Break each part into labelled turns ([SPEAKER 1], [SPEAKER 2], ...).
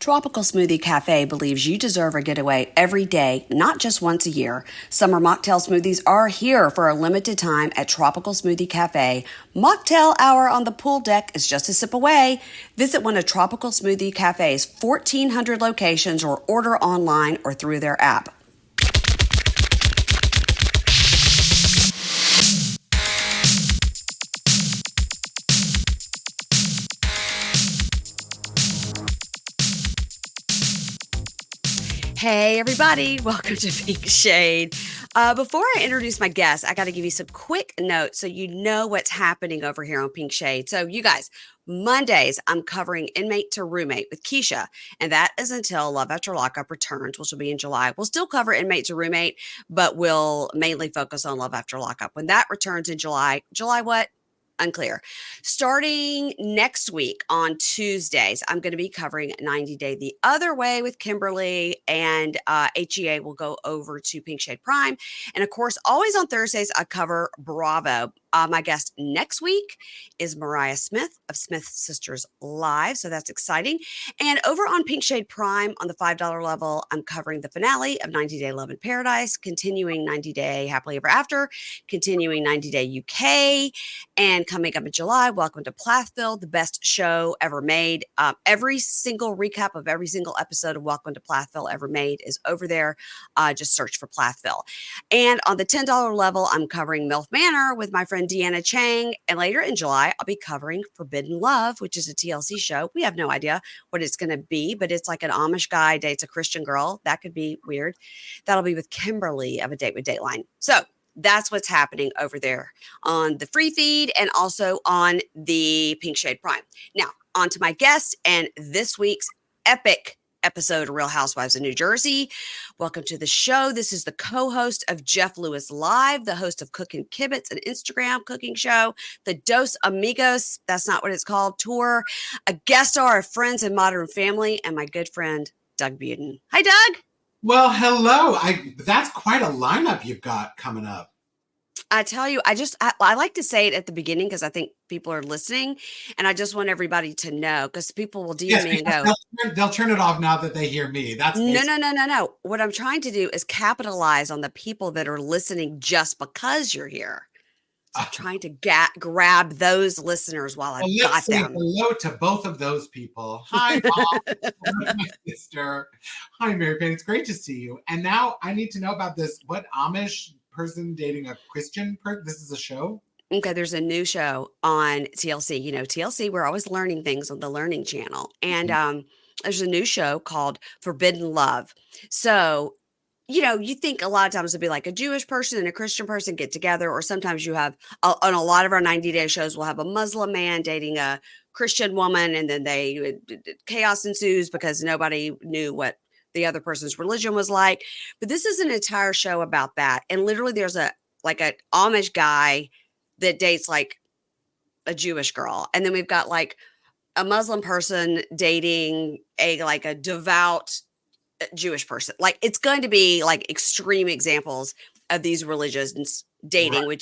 [SPEAKER 1] Tropical Smoothie Cafe believes you deserve a getaway every day, not just once a year. Summer mocktail smoothies are here for a limited time at Tropical Smoothie Cafe. Mocktail hour on the pool deck is just a sip away. Visit one of Tropical Smoothie Cafe's 1,400 locations or order online or through their app. Hey, everybody. Welcome to Pink Shade. Before I introduce my guest, I got to give you some quick notes so you know what's happening over here on Pink Shade. So, you guys, Mondays, I'm covering Inmate to Roommate with Keisha, and that is until Love After Lockup returns, which will be in July. We'll still cover Inmate to Roommate, but we'll mainly focus on Love After Lockup. When that returns in July what? Unclear. Starting next week on Tuesdays, I'm going to be covering 90 Day the Other Way with Kimberly, and HEA will go over to Pink Shade Prime. And of course, always on Thursdays, I cover Bravo. My guest next week is Mariah Smith of Smith Sisters Live. So that's exciting. And over on Pink Shade Prime on the $5 level, I'm covering the finale of 90 Day Love in Paradise, continuing 90 Day Happily Ever After, continuing 90 Day UK, and coming up in July, Welcome to Plathville, the best show ever made. Every single recap of every single episode of Welcome to Plathville ever made is over there. Just search for Plathville. And on the $10 level, I'm covering MILF Manor with my friend Deanna Chang. And later in July, I'll be covering Forbidden Love, which is a TLC show. We have no idea what it's going to be, but it's like an Amish guy dates a Christian girl. That could be weird. That'll be with Kimberly of A Date with Dateline. So that's what's happening over there on the free feed and also on the Pink Shade Prime. Now, on to my guest and this week's epic episode of Real Housewives of New Jersey. Welcome to the show. This is the co-host of Jeff Lewis Live, the host of Cooking Kibitz, an Instagram cooking show, the Dos Amigos, that's not what it's called, tour, a guest star of Friends and Modern Family, and my good friend, Doug Budin. Hi, Doug.
[SPEAKER 2] Well, hello. That's quite a lineup you've got coming up.
[SPEAKER 1] I tell you, I like to say it at the beginning because I think people are listening, and I just want everybody to know because people will DM me and go,
[SPEAKER 2] they'll turn it off now that they hear me. That's
[SPEAKER 1] no. What I'm trying to do is capitalize on the people that are listening just because you're here. So I'm trying to grab those listeners while I've got them.
[SPEAKER 2] Hello to both of those people. Hi, Mom. My sister. Hi, Mary Payne. It's great to see you. And now I need to know about this. What Amish person dating a Christian person? This is a show?
[SPEAKER 1] Okay, there's a new show on TLC. You know, TLC, we're always learning things on the Learning Channel. And there's a new show called Forbidden Love. So, you know, you think a lot of times it'd be like a Jewish person and a Christian person get together, or sometimes you have, on a lot of our 90-day shows, we'll have a Muslim man dating a Christian woman, and then chaos ensues because nobody knew what the other person's religion was like. But this is an entire show about that. And literally there's an Amish guy that dates like a Jewish girl. And then we've got like a Muslim person dating a devout Jewish person. Like it's going to be like extreme examples of these religions dating, right.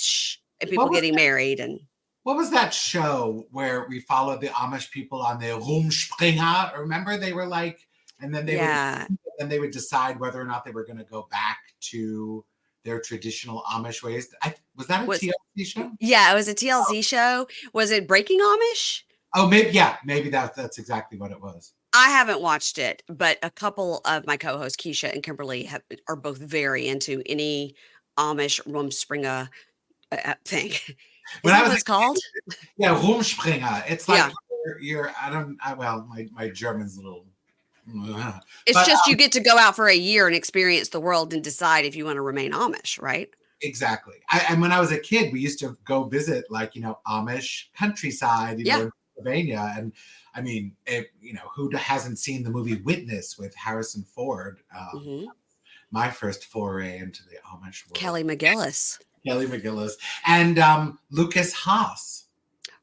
[SPEAKER 1] And people getting married. And
[SPEAKER 2] what was that show where we followed the Amish people on the RHONJ? Remember they were like, and then they would decide whether or not they were going to go back to their traditional Amish ways. Was that a TLC show?
[SPEAKER 1] Yeah, it was a TLC show. Was it Breaking Amish?
[SPEAKER 2] Oh, maybe that's exactly what it was.
[SPEAKER 1] I haven't watched it, but a couple of my co-hosts, Keisha and Kimberly, are both very into any Amish Rumspringa thing. Is that what it's called?
[SPEAKER 2] Yeah, Rumspringa. It's like my German's a little.
[SPEAKER 1] It's just you get to go out for a year and experience the world and decide if you want to remain Amish, right?
[SPEAKER 2] Exactly. And when I was a kid, we used to go visit Amish countryside, in Pennsylvania. And I mean, who hasn't seen the movie Witness with Harrison Ford? My first foray into the Amish world.
[SPEAKER 1] Kelly McGillis.
[SPEAKER 2] And Lucas Haas.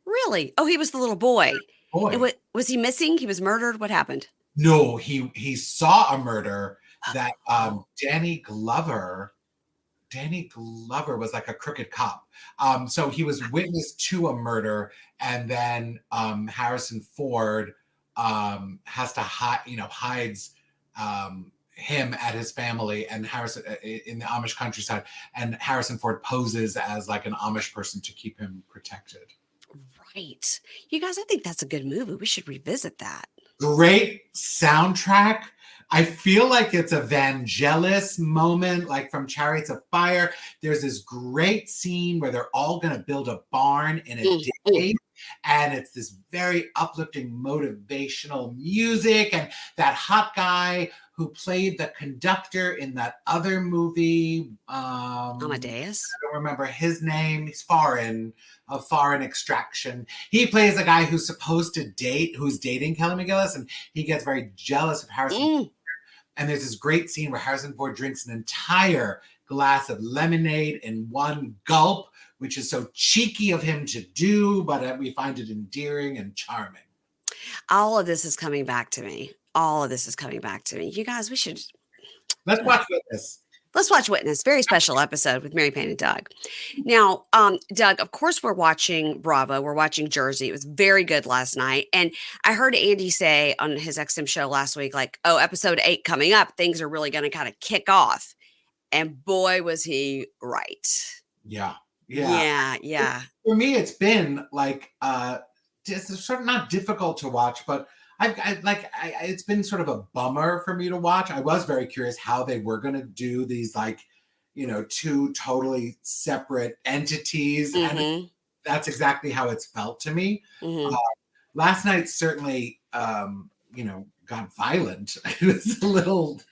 [SPEAKER 1] Really? Oh, he was the little boy. Was he missing? He was murdered? What happened?
[SPEAKER 2] No, he saw a murder that Danny Glover was like a crooked cop. So he was witness to a murder, and then Harrison Ford has to hide, hides him at his family and Harrison in the Amish countryside, and Harrison Ford poses as like an Amish person to keep him protected.
[SPEAKER 1] Right. You guys, I think that's a good movie. We should revisit that.
[SPEAKER 2] Great soundtrack. I feel like it's a Vangelis moment, like from Chariots of Fire. There's this great scene where they're all going to build a barn in a day. And it's this very uplifting, motivational music. And that hot guy who played the conductor in that other movie.
[SPEAKER 1] Amadeus?
[SPEAKER 2] I don't remember his name. He's foreign, of foreign extraction. He plays a guy who's supposed to who's dating Kelly McGillis, and he gets very jealous of Harrison. And there's this great scene where Harrison Ford drinks an entire glass of lemonade in one gulp, which is so cheeky of him to do, but we find it endearing and charming.
[SPEAKER 1] All of this is coming back to me. All of this is coming back to me. You guys, we should.
[SPEAKER 2] Let's watch Witness.
[SPEAKER 1] Let's watch Witness. Very special episode with Mary Payne and Doug. Now, Doug, of course, we're watching Bravo. We're watching Jersey. It was very good last night. And I heard Andy say on his XM show last week, like, oh, episode 8 coming up, things are really going to kind of kick off. And boy, was he right.
[SPEAKER 2] Yeah. For me, it's been like, it's sort of not difficult to watch, but it's been sort of a bummer for me to watch. I was very curious how they were going to do these, like, two totally separate entities. And that's exactly how it's felt to me. Last night certainly, got violent. It was a little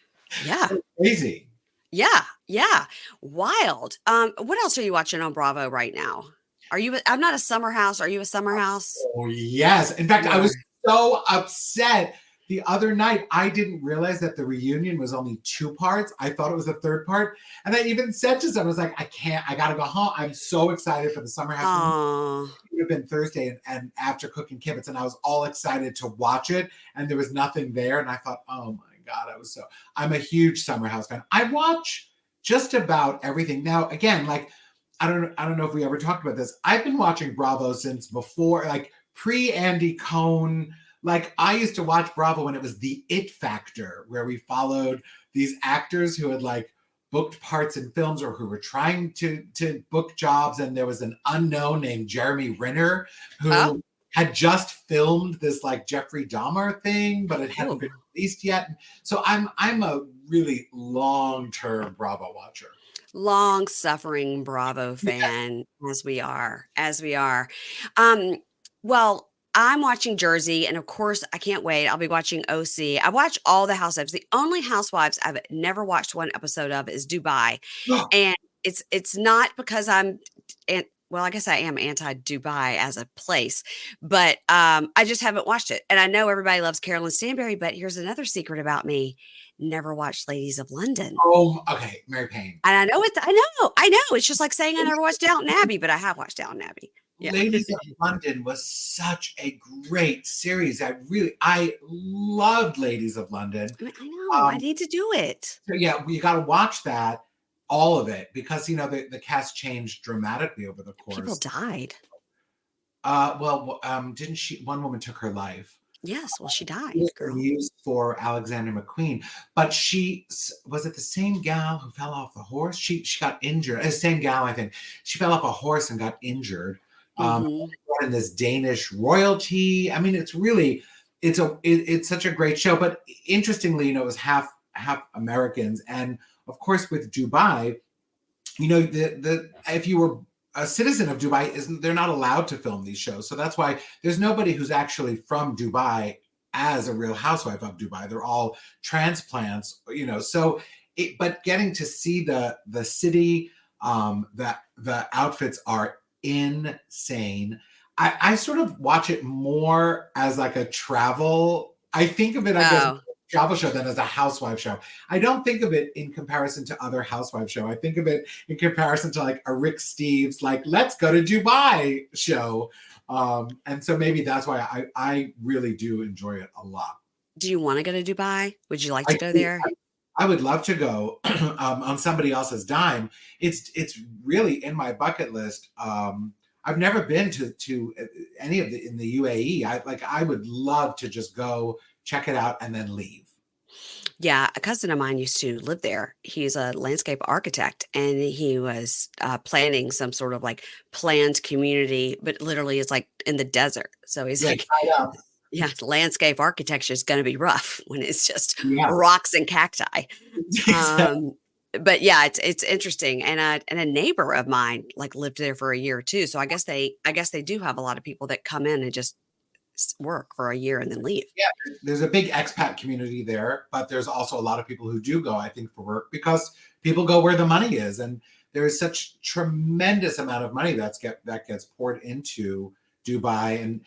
[SPEAKER 2] crazy.
[SPEAKER 1] Yeah. Wild. What else are you watching on Bravo right now? I'm not a Summer House. Are you a Summer House?
[SPEAKER 2] Oh, yes. In fact, I was so upset the other night. I didn't realize that the reunion was only 2 parts. I thought it was a 3rd part. And I even said to someone, I was like, I got to go home. I'm so excited for the Summer House. It would have been Thursday and after cooking kibbutz, and I was all excited to watch it. And there was nothing there. And I thought, oh my God, I'm a huge Summer House fan. I watch just about everything. Now, again, like, I don't know if we ever talked about this. I've been watching Bravo since before, like pre-Andy Cohen. Like, I used to watch Bravo when it was the It Factor, where we followed these actors who had like booked parts in films or who were trying to book jobs. And there was an unknown named Jeremy Renner who had just filmed this like Jeffrey Dahmer thing, but it hadn't been released yet. So I'm a really long-term Bravo watcher.
[SPEAKER 1] Long-suffering Bravo fan, as we are. Well, I'm watching Jersey, and of course, I can't wait. I'll be watching OC. I watch all the Housewives. The only Housewives I've never watched one episode of is Dubai, and it's not because well, I guess I am anti-Dubai as a place, but I just haven't watched it. And I know everybody loves Carolyn Stanbury, but here's another secret about me. Never watched Ladies of London.
[SPEAKER 2] Oh, okay. Mary Payne.
[SPEAKER 1] And I know. It's just like saying I never watched Downton Abbey, but I have watched Downton Abbey. Yeah.
[SPEAKER 2] Ladies of London was such a great series. I loved Ladies of London.
[SPEAKER 1] I know. I need to do it.
[SPEAKER 2] So yeah, you got to watch that, all of it, because the cast changed dramatically over the course.
[SPEAKER 1] People died.
[SPEAKER 2] Didn't she? One woman took her life.
[SPEAKER 1] Yes, well, she died.
[SPEAKER 2] Girl. Used for Alexander McQueen, but was it the same gal who fell off the horse? She got injured. The same gal, I think. She fell off a horse and got injured. In this Danish royalty. I mean, it's really, it's such a great show. But interestingly, it was half Americans, and of course with Dubai, if you were a citizen of Dubai, they're not allowed to film these shows. So that's why there's nobody who's actually from Dubai as a Real Housewife of Dubai. They're all transplants, So, but getting to see the city, the outfits are insane. I sort of watch it more as like a travel. I think of it, I guess, as a travel show than as a housewife show. I don't think of it in comparison to other housewife show. I think of it in comparison to like a Rick Steves, like, let's go to Dubai show. And so maybe that's why I really do enjoy it a lot.
[SPEAKER 1] Do you want to go to Dubai? Would you like to go there?
[SPEAKER 2] I would love to go on somebody else's dime. It's really in my bucket list. I I've never been to any of the in the UAE. I would love to just go check it out and then leave.
[SPEAKER 1] Yeah, a cousin of mine used to live there. He's a landscape architect, and he was planning some sort of like planned community, but literally it's like in the desert. So he's
[SPEAKER 2] Yeah,
[SPEAKER 1] like,
[SPEAKER 2] try it out.
[SPEAKER 1] yeah, landscape architecture is going to be rough when it's just
[SPEAKER 2] Yeah,
[SPEAKER 1] rocks and cacti.
[SPEAKER 2] exactly.
[SPEAKER 1] Um, but yeah, it's interesting. And a neighbor of mine like lived there for a year or two. So I guess they do have a lot of people that come in and just work for a year and then leave.
[SPEAKER 2] Yeah, there's a big expat community there, but there's also a lot of people who do go, I think, for work because people go where the money is, and there is such tremendous amount of money that gets poured into Dubai. And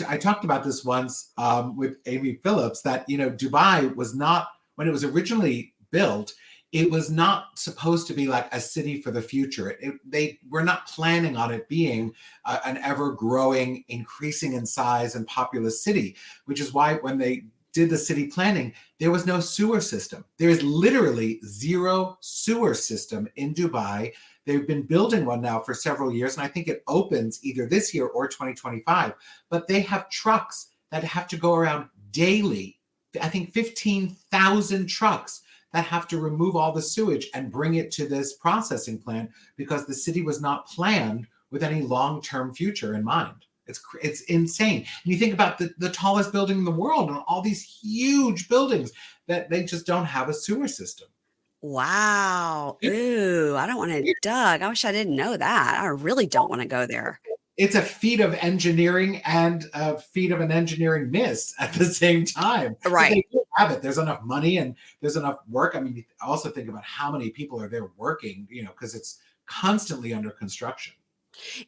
[SPEAKER 2] I talked about this once with Amy Phillips that Dubai was not, when it was originally built, it was not supposed to be like a city for the future. They were not planning on it being an ever-growing, increasing in size and populous city, which is why when they did the city planning, there was no sewer system. There is literally zero sewer system in Dubai. They've been building one now for several years, and I think it opens either this year or 2025. But they have trucks that have to go around daily. I think 15,000 trucks that have to remove all the sewage and bring it to this processing plant because the city was not planned with any long-term future in mind. It's insane. And you think about the tallest building in the world and all these huge buildings that they just don't have a sewer system.
[SPEAKER 1] Wow. Ooh, I don't want to, Doug. I wish I didn't know that. I really don't want to go there.
[SPEAKER 2] It's a feat of engineering and a feat of an engineering miss at the same time. But they
[SPEAKER 1] Right.
[SPEAKER 2] do have it. There's enough money and there's enough work. I mean, you also think about how many people are there working, because it's constantly under construction.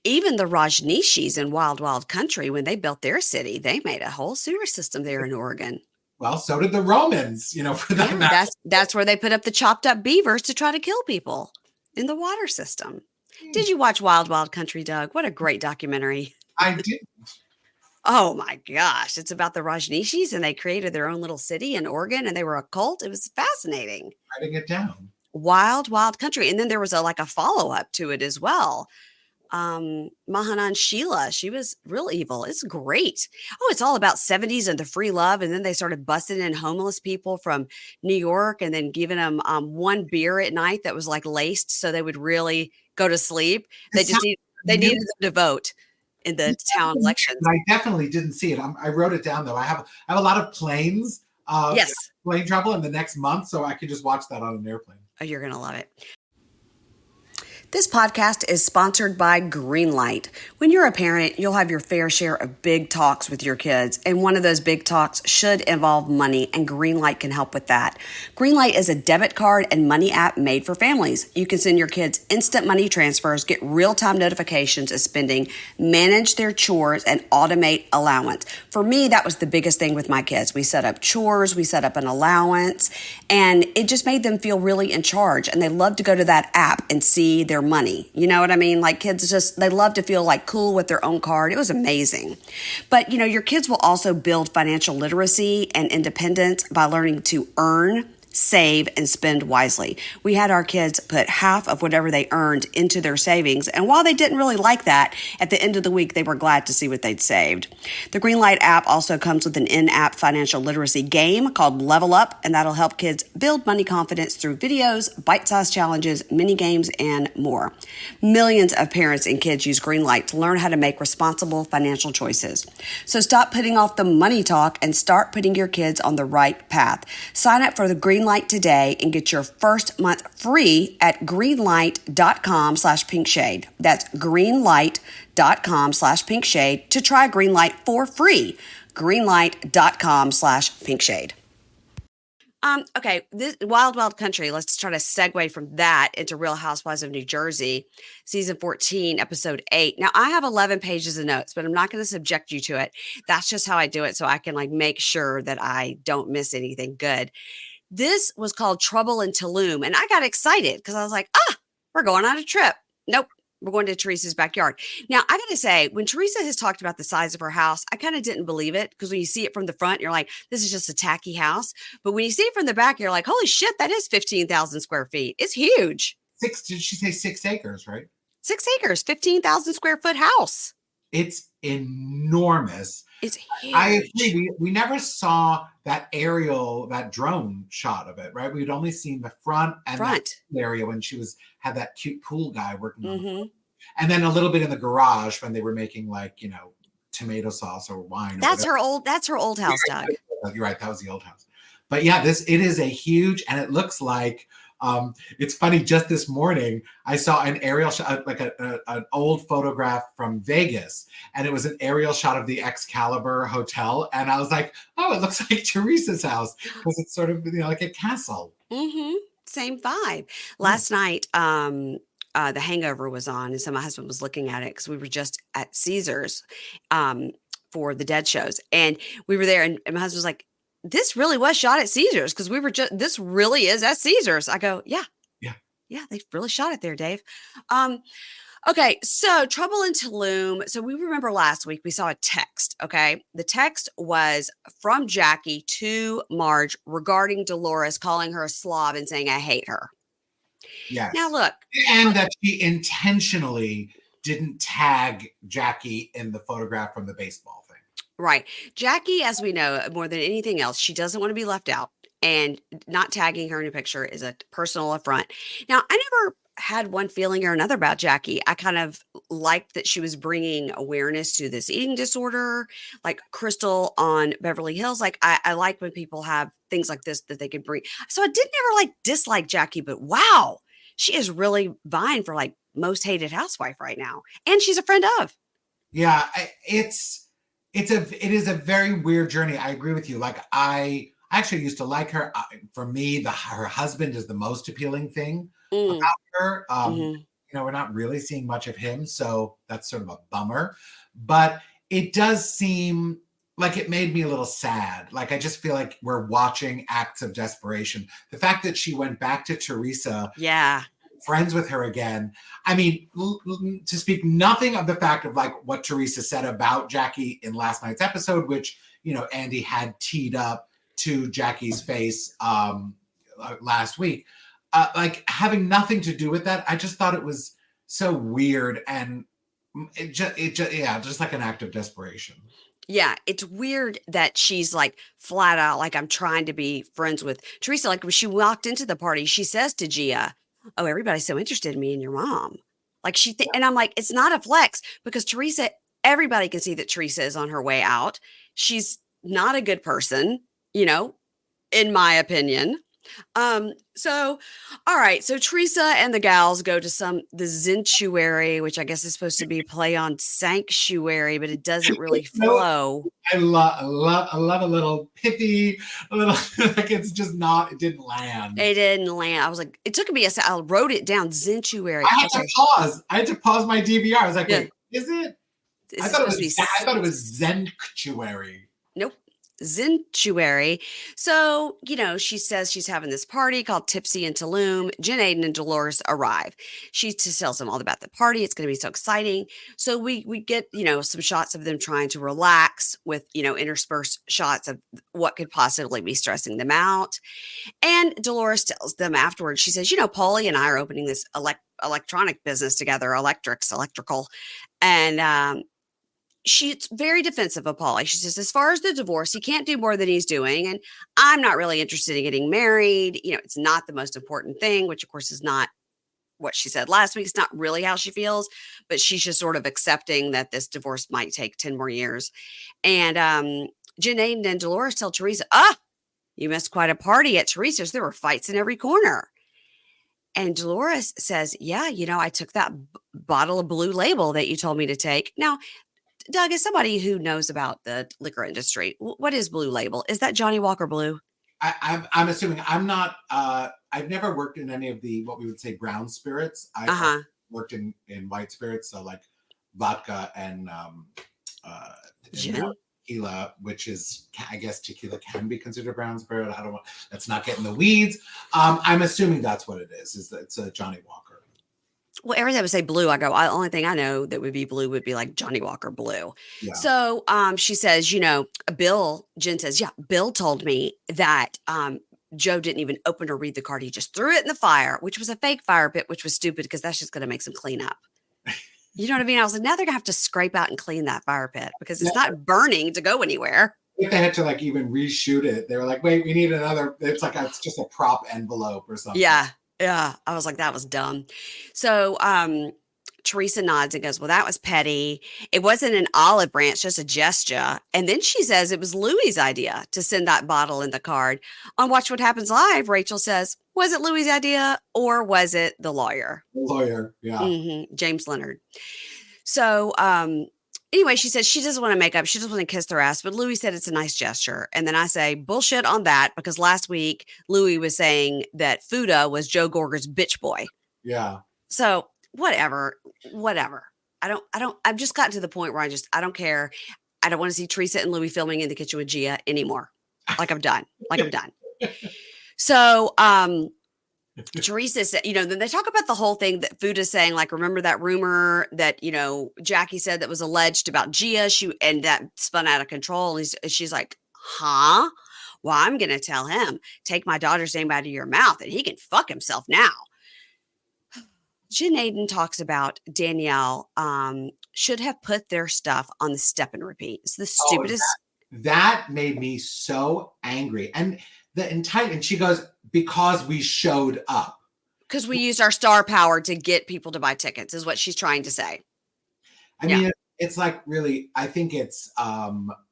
[SPEAKER 1] Even the Rajneeshis in Wild Wild Country, when they built their city, they made a whole sewer system there in Oregon.
[SPEAKER 2] Well, so did the Romans, for that
[SPEAKER 1] Yeah,
[SPEAKER 2] matter.
[SPEAKER 1] that's where they put up the chopped up beavers to try to kill people in the water system. Did you watch Wild Wild Country, Doug? What a great documentary.
[SPEAKER 2] I did.
[SPEAKER 1] Oh my gosh. It's about the Rajneeshis and they created their own little city in Oregon and they were a cult. It was fascinating.
[SPEAKER 2] Writing it down.
[SPEAKER 1] Wild Wild Country. And then there was a follow-up to it as well. Mahanan Sheila, she was real evil. It's great. Oh, it's all about 70s and the free love. And then they started busting in homeless people from New York and then giving them one beer at night that was like laced so they would really go to sleep.
[SPEAKER 2] It sounds
[SPEAKER 1] They
[SPEAKER 2] new.
[SPEAKER 1] needed them to vote in the town elections.
[SPEAKER 2] I definitely didn't see it. I wrote it down though. I have a lot of
[SPEAKER 1] Yes.
[SPEAKER 2] plane travel in the next month, so I could just watch that on an airplane.
[SPEAKER 1] Oh, you're going to love it. This podcast is sponsored by Greenlight. When you're a parent, you'll have your fair share of big talks with your kids, and one of those big talks should involve money, and Greenlight can help with that. Greenlight is a debit card and money app made for families. You can send your kids instant money transfers, get real-time notifications of spending, manage their chores, and automate allowance. For me, that was the biggest thing with my kids. We set up chores, we set up an allowance, and it just made them feel really in charge, and they love to go to that app and see their money. You know what I mean? Like kids they love to feel like cool with their own card. It was amazing. But your kids will also build financial literacy and independence by learning to earn, save, and spend wisely. We had our kids put half of whatever they earned into their savings. And while they didn't really like that, at the end of the week, they were glad to see what they'd saved. The Greenlight app also comes with an in-app financial literacy game called Level Up, and that'll help kids build money confidence through videos, bite-sized challenges, mini games, and more. Millions of parents and kids use Greenlight to learn how to make responsible financial choices. So stop putting off the money talk and start putting your kids on the right path. Sign up for the Greenlight today and get your first month free at greenlight.com/pinkshade. That's greenlight.com/pinkshade to try Greenlight for free. Greenlight.com/pinkshade. Okay, this Wild Wild Country, let's try to segue from that into Real Housewives of New Jersey, season 14, episode 8. Now, I have 11 pages of notes, but I'm not going to subject you to it. That's just how I do it so I can make sure that I don't miss anything good. This was called Trouble in Tulum, and I got excited because I was like, we're going on a trip. Nope, we're going to Teresa's backyard. Now, I got to say, when Teresa has talked about the size of her house, I kind of didn't believe it because when you see it from the front, you're like, this is just a tacky house. But when you see it from the back, you're like, holy shit, that is 15,000 square feet. It's huge.
[SPEAKER 2] Did she say 6 acres, right?
[SPEAKER 1] 6 acres, 15,000 square foot house.
[SPEAKER 2] It's enormous.
[SPEAKER 1] It's
[SPEAKER 2] I
[SPEAKER 1] huge.
[SPEAKER 2] agree. We never saw that aerial, that drone shot of it, right? We'd only seen the front and that
[SPEAKER 1] Front.
[SPEAKER 2] area when she had that cute pool guy working on the
[SPEAKER 1] Mm-hmm.
[SPEAKER 2] boat. And then a little bit in the garage when they were making like, tomato sauce or wine or whatever.
[SPEAKER 1] That's her old house, Doug.
[SPEAKER 2] You're right. That was the old house. But yeah, it is a huge, and it looks like, it's funny. Just this morning, I saw an aerial shot, like an old photograph from Vegas, and it was an aerial shot of the Excalibur Hotel, and I was like, "Oh, it looks like Teresa's house because it's sort of like a castle."
[SPEAKER 1] Mm-hmm. Same vibe.
[SPEAKER 2] Yeah.
[SPEAKER 1] Last night, The Hangover was on, and so my husband was looking at it because we were just at Caesars um, for the Dead shows, and we were there, and my husband was like, "This really was shot at Caesars because we were just. This really is at Caesars." I go, "Yeah,
[SPEAKER 2] Yeah.
[SPEAKER 1] yeah, they really shot it there, Dave." Um, Okay, so trouble in Tulum. So we remember last week we saw a text. Okay, the text was from Jackie to Marge regarding Dolores, calling her a slob and saying, "I hate her." Now,
[SPEAKER 2] Yes.
[SPEAKER 1] look,
[SPEAKER 2] And that she intentionally didn't tag Jackie in the photograph from the baseball thing.
[SPEAKER 1] right. Jackie, as we know, more than anything else, she doesn't want to be left out. And not tagging her in a picture is a personal affront. Now, I never had one feeling or another about Jackie. I kind of liked that she was bringing awareness to this eating disorder, like Crystal on Beverly Hills. Like, I like when people have things like this that they can bring. So I didn't ever like dislike Jackie, but wow, she is really vying for like most hated housewife right now. And she's a friend of.
[SPEAKER 2] Yeah, it is a very weird journey. I agree with you. Like I actually used to like her. For me, her husband is the most appealing thing
[SPEAKER 1] Mm,
[SPEAKER 2] about her.
[SPEAKER 1] hmm.
[SPEAKER 2] We're not really seeing much of him, so that's sort of a bummer. But it does seem like it made me a little sad. Like I just feel like we're watching acts of desperation. The fact that she went back to Teresa,
[SPEAKER 1] Yeah.
[SPEAKER 2] friends with her again. I mean, to speak nothing of the fact of like what Teresa said about Jackie in last night's episode, which, Andy had teed up to Jackie's face last week. Like having nothing to do with that, I just thought it was so weird, and yeah, just like an act of desperation.
[SPEAKER 1] Yeah, it's weird that she's like flat out like I'm trying to be friends with Teresa. Like when she walked into the party, she says to Gia, "Oh, everybody's so interested in me and your mom." Like and I'm like, it's not a flex because Teresa, everybody can see that Teresa is on her way out. She's not a good person, you know, in my opinion. So all right, so Teresa and the gals go to the Zentuary, which I guess is supposed to be play on sanctuary, but it doesn't really
[SPEAKER 2] No,
[SPEAKER 1] flow.
[SPEAKER 2] I love a little pithy, a little like it's just not. It didn't land.
[SPEAKER 1] It didn't land. I was like, it took me a second. I wrote it down. Zentuary.
[SPEAKER 2] I had to
[SPEAKER 1] Okay.
[SPEAKER 2] pause. I had to pause my DVR. I was like,
[SPEAKER 1] Yeah.
[SPEAKER 2] wait, is it?
[SPEAKER 1] Is it supposed to be?
[SPEAKER 2] I thought it was Zenctuary.
[SPEAKER 1] Nope. Zentuary. So, she says she's having this party called Tipsy in Tulum. Jen Aiden and Dolores arrive. She tells them all about the party. It's going to be so exciting. So we get, some shots of them trying to relax with, interspersed shots of what could possibly be stressing them out. And Dolores tells them afterwards, she says, Paulie and I are opening this electronic business together, electrical. And she's very defensive of Paulie. She says, as far as the divorce, he can't do more than he's doing. And I'm not really interested in getting married. It's not the most important thing, which of course is not what she said last week. It's not really how she feels, but she's just sort of accepting that this divorce might take 10 more years. And Jen Aiden and Dolores tell Teresa, you missed quite a party at Teresa's. There were fights in every corner. And Dolores says, yeah, I took that bottle of Blue Label that you told me to take. Now, Doug, as somebody who knows about the liquor industry, what is Blue Label? Is that Johnny Walker Blue?
[SPEAKER 2] I'm assuming. I'm not. I've never worked in any of the what we would say brown spirits. I worked in white spirits, so like vodka and
[SPEAKER 1] Gin.
[SPEAKER 2] tequila, which is, I guess tequila can be considered brown spirit. I don't want. Let's not get in the weeds. I'm assuming that's what it is. Is that it's a Johnny Walker.
[SPEAKER 1] Well, every time I say blue, I go, the only thing I know that would be blue would be like Johnny Walker Blue.
[SPEAKER 2] Yeah.
[SPEAKER 1] So she says, Jen says, yeah, Bill told me that Joe didn't even open or read the card. He just threw it in the fire, which was a fake fire pit, which was stupid because that's just going to make some cleanup. You know what I mean? I was like, now they're gonna have to scrape out and clean that fire pit because
[SPEAKER 2] Yeah.
[SPEAKER 1] it's not burning to go anywhere.
[SPEAKER 2] If they had to like even reshoot it, they were like, wait, we need another. It's like it's just a prop envelope or something.
[SPEAKER 1] Yeah. Yeah. I was like, that was dumb. So Teresa nods and goes, well, that was petty. It wasn't an olive branch, just a gesture. And then she says it was Louie's idea to send that bottle in the card. On Watch What Happens Live, Rachel says, was it Louie's idea or was it the lawyer?
[SPEAKER 2] The lawyer, yeah.
[SPEAKER 1] James Leonard. So anyway, she says she doesn't want to make up. She doesn't want to kiss their ass, but Louis said it's a nice gesture. And then I say, bullshit on that, because last week Louis was saying that Fuda was Joe Gorger's bitch boy.
[SPEAKER 2] Yeah.
[SPEAKER 1] So whatever. I've just gotten to the point where I don't care. I don't want to see Teresa and Louis filming in the kitchen with Gia anymore. Like I'm done. So, Teresa said, then they talk about the whole thing that Fuda's saying, like, remember that rumor that, Jackie said that was alleged about Gia, and that spun out of control. And she's like, huh? Well, I'm going to tell him, take my daughter's name out of your mouth and he can fuck himself now. Jen Aiden talks about Danielle should have put their stuff on the step and repeat. It's the stupidest.
[SPEAKER 2] That made me so angry. And and she goes, because we showed up.
[SPEAKER 1] Because we used our star power to get people to buy tickets, is what she's trying to say.
[SPEAKER 2] I mean, it's like, really, I think it's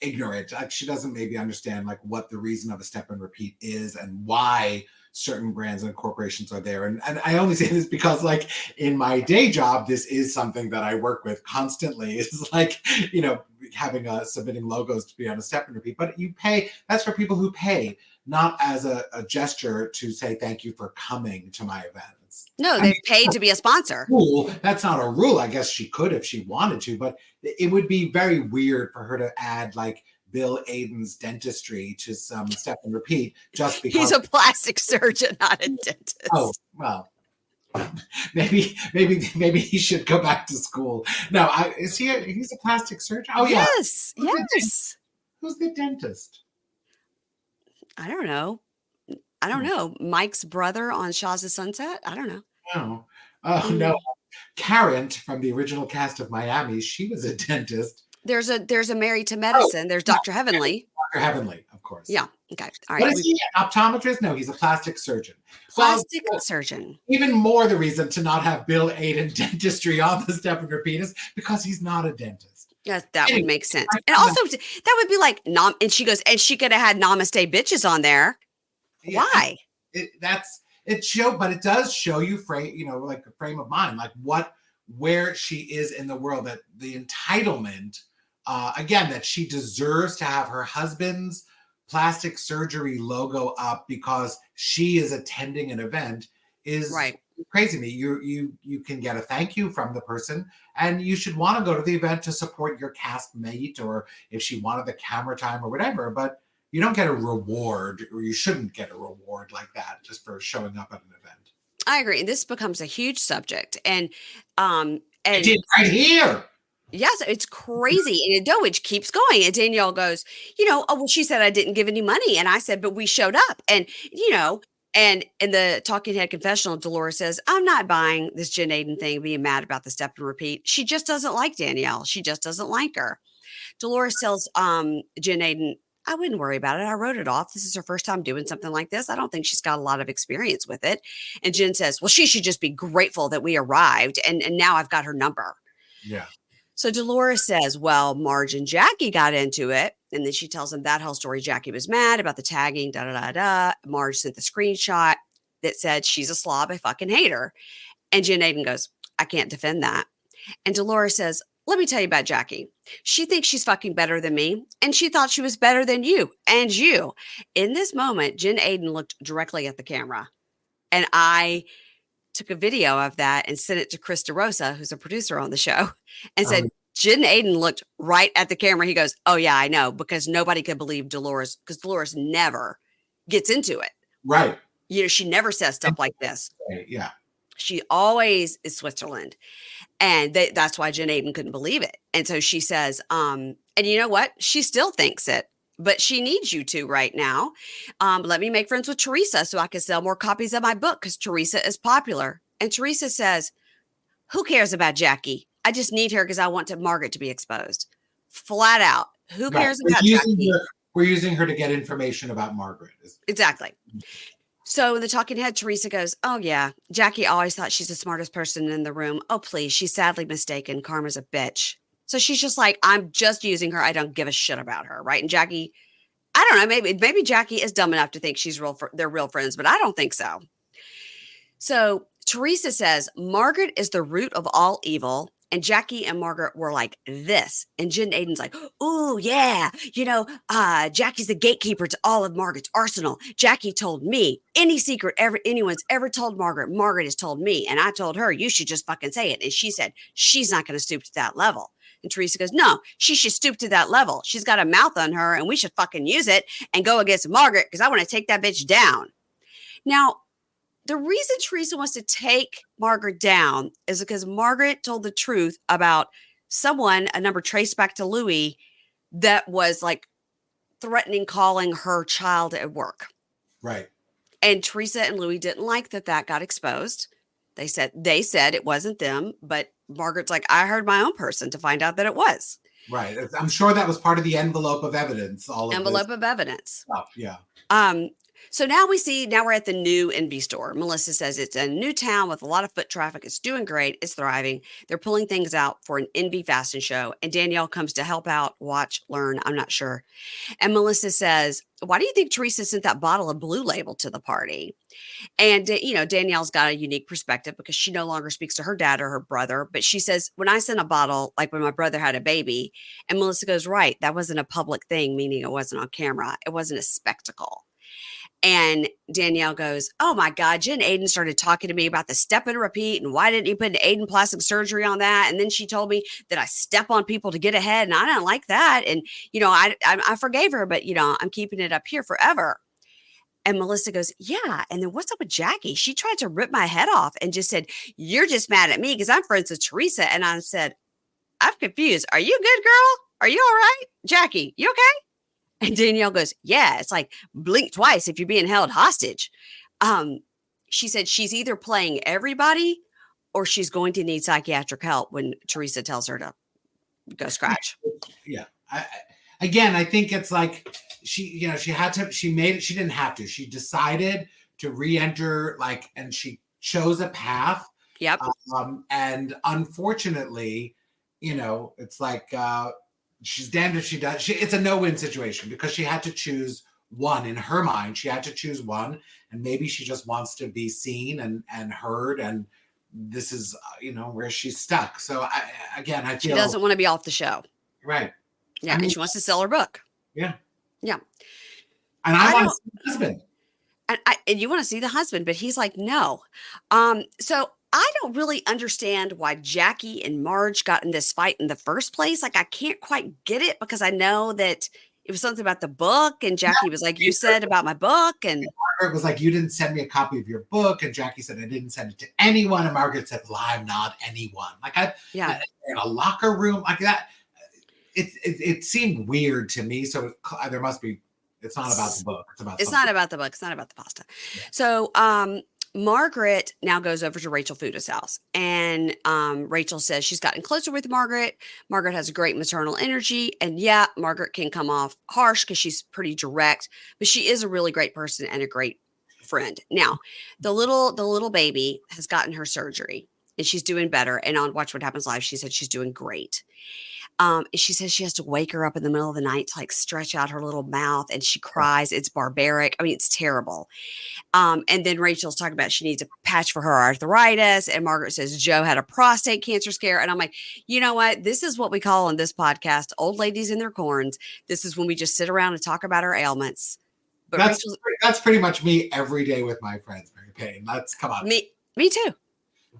[SPEAKER 2] ignorant. Like, she doesn't maybe understand like what the reason of a step and repeat is and why certain brands and corporations are there. And I only say this because, like, in my day job, this is something that I work with constantly. It's like, having submitting logos to be on a step and repeat. But you pay, that's for people who pay, not as a gesture to say thank you for coming to my events.
[SPEAKER 1] No, they've paid to be a sponsor.
[SPEAKER 2] Rule. That's not a rule. I guess she could if she wanted to, but it would be very weird for her to add like Bill Aiden's dentistry to some step and repeat just because
[SPEAKER 1] he's a plastic surgeon, not a dentist.
[SPEAKER 2] Oh, well, maybe he should go back to school. No, he's a plastic surgeon? Oh, yeah.
[SPEAKER 1] Yes.
[SPEAKER 2] Who's the dentist?
[SPEAKER 1] I don't know. Mike's brother on Shaw's of Sunset? I don't know.
[SPEAKER 2] No. Oh, no. Karen from the original cast of Miami, she was a dentist.
[SPEAKER 1] There's a Married to Medicine. There's Dr. Heavenly.
[SPEAKER 2] Dr. Heavenly, of course.
[SPEAKER 1] Yeah. Okay. All right.
[SPEAKER 2] What is he? An optometrist? No, he's a plastic surgeon.
[SPEAKER 1] Plastic surgeon.
[SPEAKER 2] Even more the reason to not have Bill Aiden dentistry on the step and repeat is because he's not a dentist.
[SPEAKER 1] Yeah, that would make sense. And also, that would be like, and she goes, and she could have had Namaste Bitches on there. Yeah, why?
[SPEAKER 2] But it does show you like a frame of mind, like where she is in the world, that the entitlement, again, that she deserves to have her husband's plastic surgery logo up because she is attending an event is right. Crazy to me. You can get a thank you from the person, and you should want to go to the event to support your castmate, or if she wanted the camera time or whatever, but you don't get a reward, or you shouldn't get a reward like that just for showing up at an event.
[SPEAKER 1] I agree. And this becomes a huge subject. And
[SPEAKER 2] it did right here.
[SPEAKER 1] Yes, it's crazy. And it keeps going. And Danielle goes, she said I didn't give any money. And I said, but we showed up. And, and in the Talking Head confessional, Dolores says, I'm not buying this Jen Aiden thing, being mad about the step and repeat. She just doesn't like Danielle. She just doesn't like her. Dolores tells Jen Aiden, I wouldn't worry about it. I wrote it off. This is her first time doing something like this. I don't think she's got a lot of experience with it. And Jen says, well, she should just be grateful that we arrived. And now I've got her number.
[SPEAKER 2] Yeah.
[SPEAKER 1] So Dolores says, well, Marge and Jackie got into it. And then she tells him that whole story. Jackie was mad about the tagging, Marge sent the screenshot that said she's a slob. I fucking hate her. And Jen Aiden goes, I can't defend that. And Dolores says, let me tell you about Jackie. She thinks she's fucking better than me. And she thought she was better than you and you. In this moment, Jen Aiden looked directly at the camera. And I took a video of that and sent it to Chris DeRosa, who's a producer on the show, and said, Jen Aiden looked right at the camera. He goes, oh, yeah, I know, because nobody could believe Dolores, because Dolores never gets into it.
[SPEAKER 2] Right.
[SPEAKER 1] She never says stuff like this.
[SPEAKER 2] Yeah.
[SPEAKER 1] She always is Switzerland. And that's why Jen Aiden couldn't believe it. And so she says, and you know what? She still thinks it, but she needs you to right now. Let me make friends with Teresa so I can sell more copies of my book because Teresa is popular. And Teresa says, who cares about Jackie? I just need her because I want Margaret to be exposed. Flat out. Who
[SPEAKER 2] Right.
[SPEAKER 1] cares about Jackie?
[SPEAKER 2] We're using her to get information about Margaret.
[SPEAKER 1] Exactly. So the talking head, Teresa goes, oh, yeah, Jackie always thought she's the smartest person in the room. Oh, please. She's sadly mistaken. Karma's a bitch. So she's just like, I'm just using her. I don't give a shit about her. Right. And Jackie, I don't know. Maybe Jackie is dumb enough to think they're real friends, but I don't think so. So Teresa says Margaret is the root of all evil. And Jackie and Margaret were like this. And Jen Aiden's like, oh, yeah, Jackie's the gatekeeper to all of Margaret's arsenal. Jackie told me any secret anyone's ever told Margaret, Margaret has told me. And I told her, you should just fucking say it. And she said, she's not going to stoop to that level. And Teresa goes, no, she should stoop to that level. She's got a mouth on her and we should fucking use it and go against Margaret because I want to take that bitch down. Now, the reason Teresa wants to take Margaret down is because Margaret told the truth about someone, a number traced back to Louis, that was like threatening calling her child at work.
[SPEAKER 2] Right.
[SPEAKER 1] And Teresa and Louis didn't like that got exposed. They said it wasn't them, but Margaret's like, I heard my own person to find out that it was.
[SPEAKER 2] Right. I'm sure that was part of the envelope of evidence.
[SPEAKER 1] Envelope of evidence.
[SPEAKER 2] Oh, yeah.
[SPEAKER 1] So now we're at the new NB store. Melissa says it's a new town with a lot of foot traffic. It's doing great. It's thriving. They're pulling things out for an NB fashion show. And Danielle comes to help out, watch, learn. I'm not sure. And Melissa says, why do you think Teresa sent that bottle of Blue Label to the party? And, Danielle's got a unique perspective because she no longer speaks to her dad or her brother. But she says, when I sent a bottle, like when my brother had a baby, and Melissa goes, right, that wasn't a public thing, meaning it wasn't on camera. It wasn't a spectacle. And Danielle goes, oh my God, Jen Aiden started talking to me about the step and repeat. And why didn't you put an Aiden plastic surgery on that? And then she told me that I step on people to get ahead. And I didn't like that. And, I forgave her, but, I'm keeping it up here forever. And Melissa goes, yeah. And then what's up with Jackie? She tried to rip my head off and just said, you're just mad at me because I'm friends with Teresa. And I said, I'm confused. Are you good, girl? Are you all right? Jackie, you okay? And Danielle goes, yeah, it's like blink twice if you're being held hostage. She said she's either playing everybody or she's going to need psychiatric help when Teresa tells her to go scratch.
[SPEAKER 2] Yeah. I think it's like she didn't have to. She decided to re-enter and she chose a path.
[SPEAKER 1] Yep.
[SPEAKER 2] And unfortunately, it's like, she's damned if she does. It's a no-win situation because she had to choose one in her mind. She had to choose one, and maybe she just wants to be seen and heard. And this is, where she's stuck. So I feel
[SPEAKER 1] she doesn't want to be off the show.
[SPEAKER 2] Right.
[SPEAKER 1] Yeah, and she wants to sell her book.
[SPEAKER 2] Yeah.
[SPEAKER 1] Yeah.
[SPEAKER 2] And I want to see the husband.
[SPEAKER 1] And you want to see the husband, but he's like, no. So I don't really understand why Jackie and Marge got in this fight in the first place. Like, I can't quite get it because I know that it was something about the book. And Jackie was like, you said about my book. And
[SPEAKER 2] Margaret was like, you didn't send me a copy of your book. And Jackie said, I didn't send it to anyone. And Margaret said, well, I'm not anyone. In a locker room like that. It seemed weird to me. So there must be, it's not about the book.
[SPEAKER 1] It's not about the book. It's not about the pasta. Yeah. So, Margaret now goes over to Rachel Fuda's house, and Rachel says she's gotten closer with Margaret. Margaret has a great maternal energy, and yeah, Margaret can come off harsh because she's pretty direct, but she is a really great person and a great friend. Now, the little baby has gotten her surgery, and she's doing better. And on Watch What Happens Live, she said she's doing great. She says she has to wake her up in the middle of the night to stretch out her little mouth, and she cries. It's barbaric. I mean, it's terrible. And then Rachel's talking about she needs a patch for her arthritis. And Margaret says Joe had a prostate cancer scare. And I'm like, you know what? This is what we call on this podcast, old ladies in their corns. This is when we just sit around and talk about our ailments. But
[SPEAKER 2] that's pretty much me every day with my friends, Mary Payne. Come on.
[SPEAKER 1] Me too.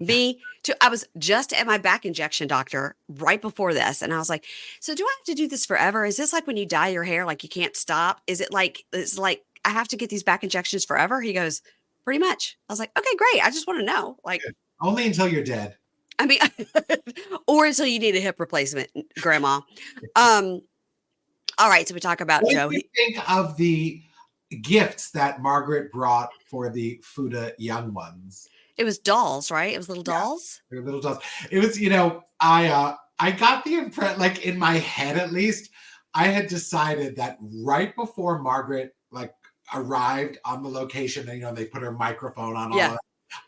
[SPEAKER 1] Me too. I was just at my back injection doctor right before this. And I was like, so do I have to do this forever? Is this like when you dye your hair, like you can't stop? Is it like, it's like I have to get these back injections forever? He goes, pretty much. I was like, okay, great. I just want to know.
[SPEAKER 2] Only until you're dead.
[SPEAKER 1] I mean, or until you need a hip replacement, Grandma. All right. So we talk about Joe.
[SPEAKER 2] What do you think of the gifts that Margaret brought for the Fuda young ones?
[SPEAKER 1] It was dolls, right? It was little
[SPEAKER 2] Yeah,
[SPEAKER 1] dolls.
[SPEAKER 2] they were little dolls. It was, I got the impression, like in my head at least, I had decided that right before Margaret like arrived on the location, and they put her microphone on all
[SPEAKER 1] Yeah.
[SPEAKER 2] of that,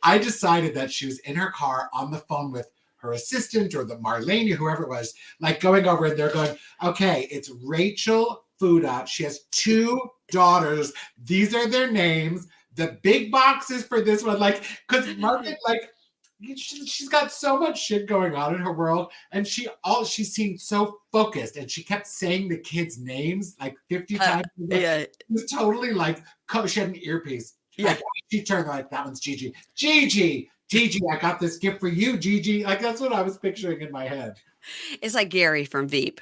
[SPEAKER 2] I decided that she was in her car on the phone with her assistant or the Marlene, whoever it was, like going over and they're going, okay, it's Rachel Fuda. She has two daughters. These are their names. The big box is for this one. Like, because Margaret, like, she's got so much shit going on in her world, and she seemed so focused, and she kept saying the kids' names like 50 times.
[SPEAKER 1] Yeah.
[SPEAKER 2] It was totally like she had an earpiece.
[SPEAKER 1] Yeah.
[SPEAKER 2] Like, she turned like, that one's Gigi. Gigi, I got this gift for you, Gigi. Like, that's what I was picturing in my head.
[SPEAKER 1] It's like Gary from Veep,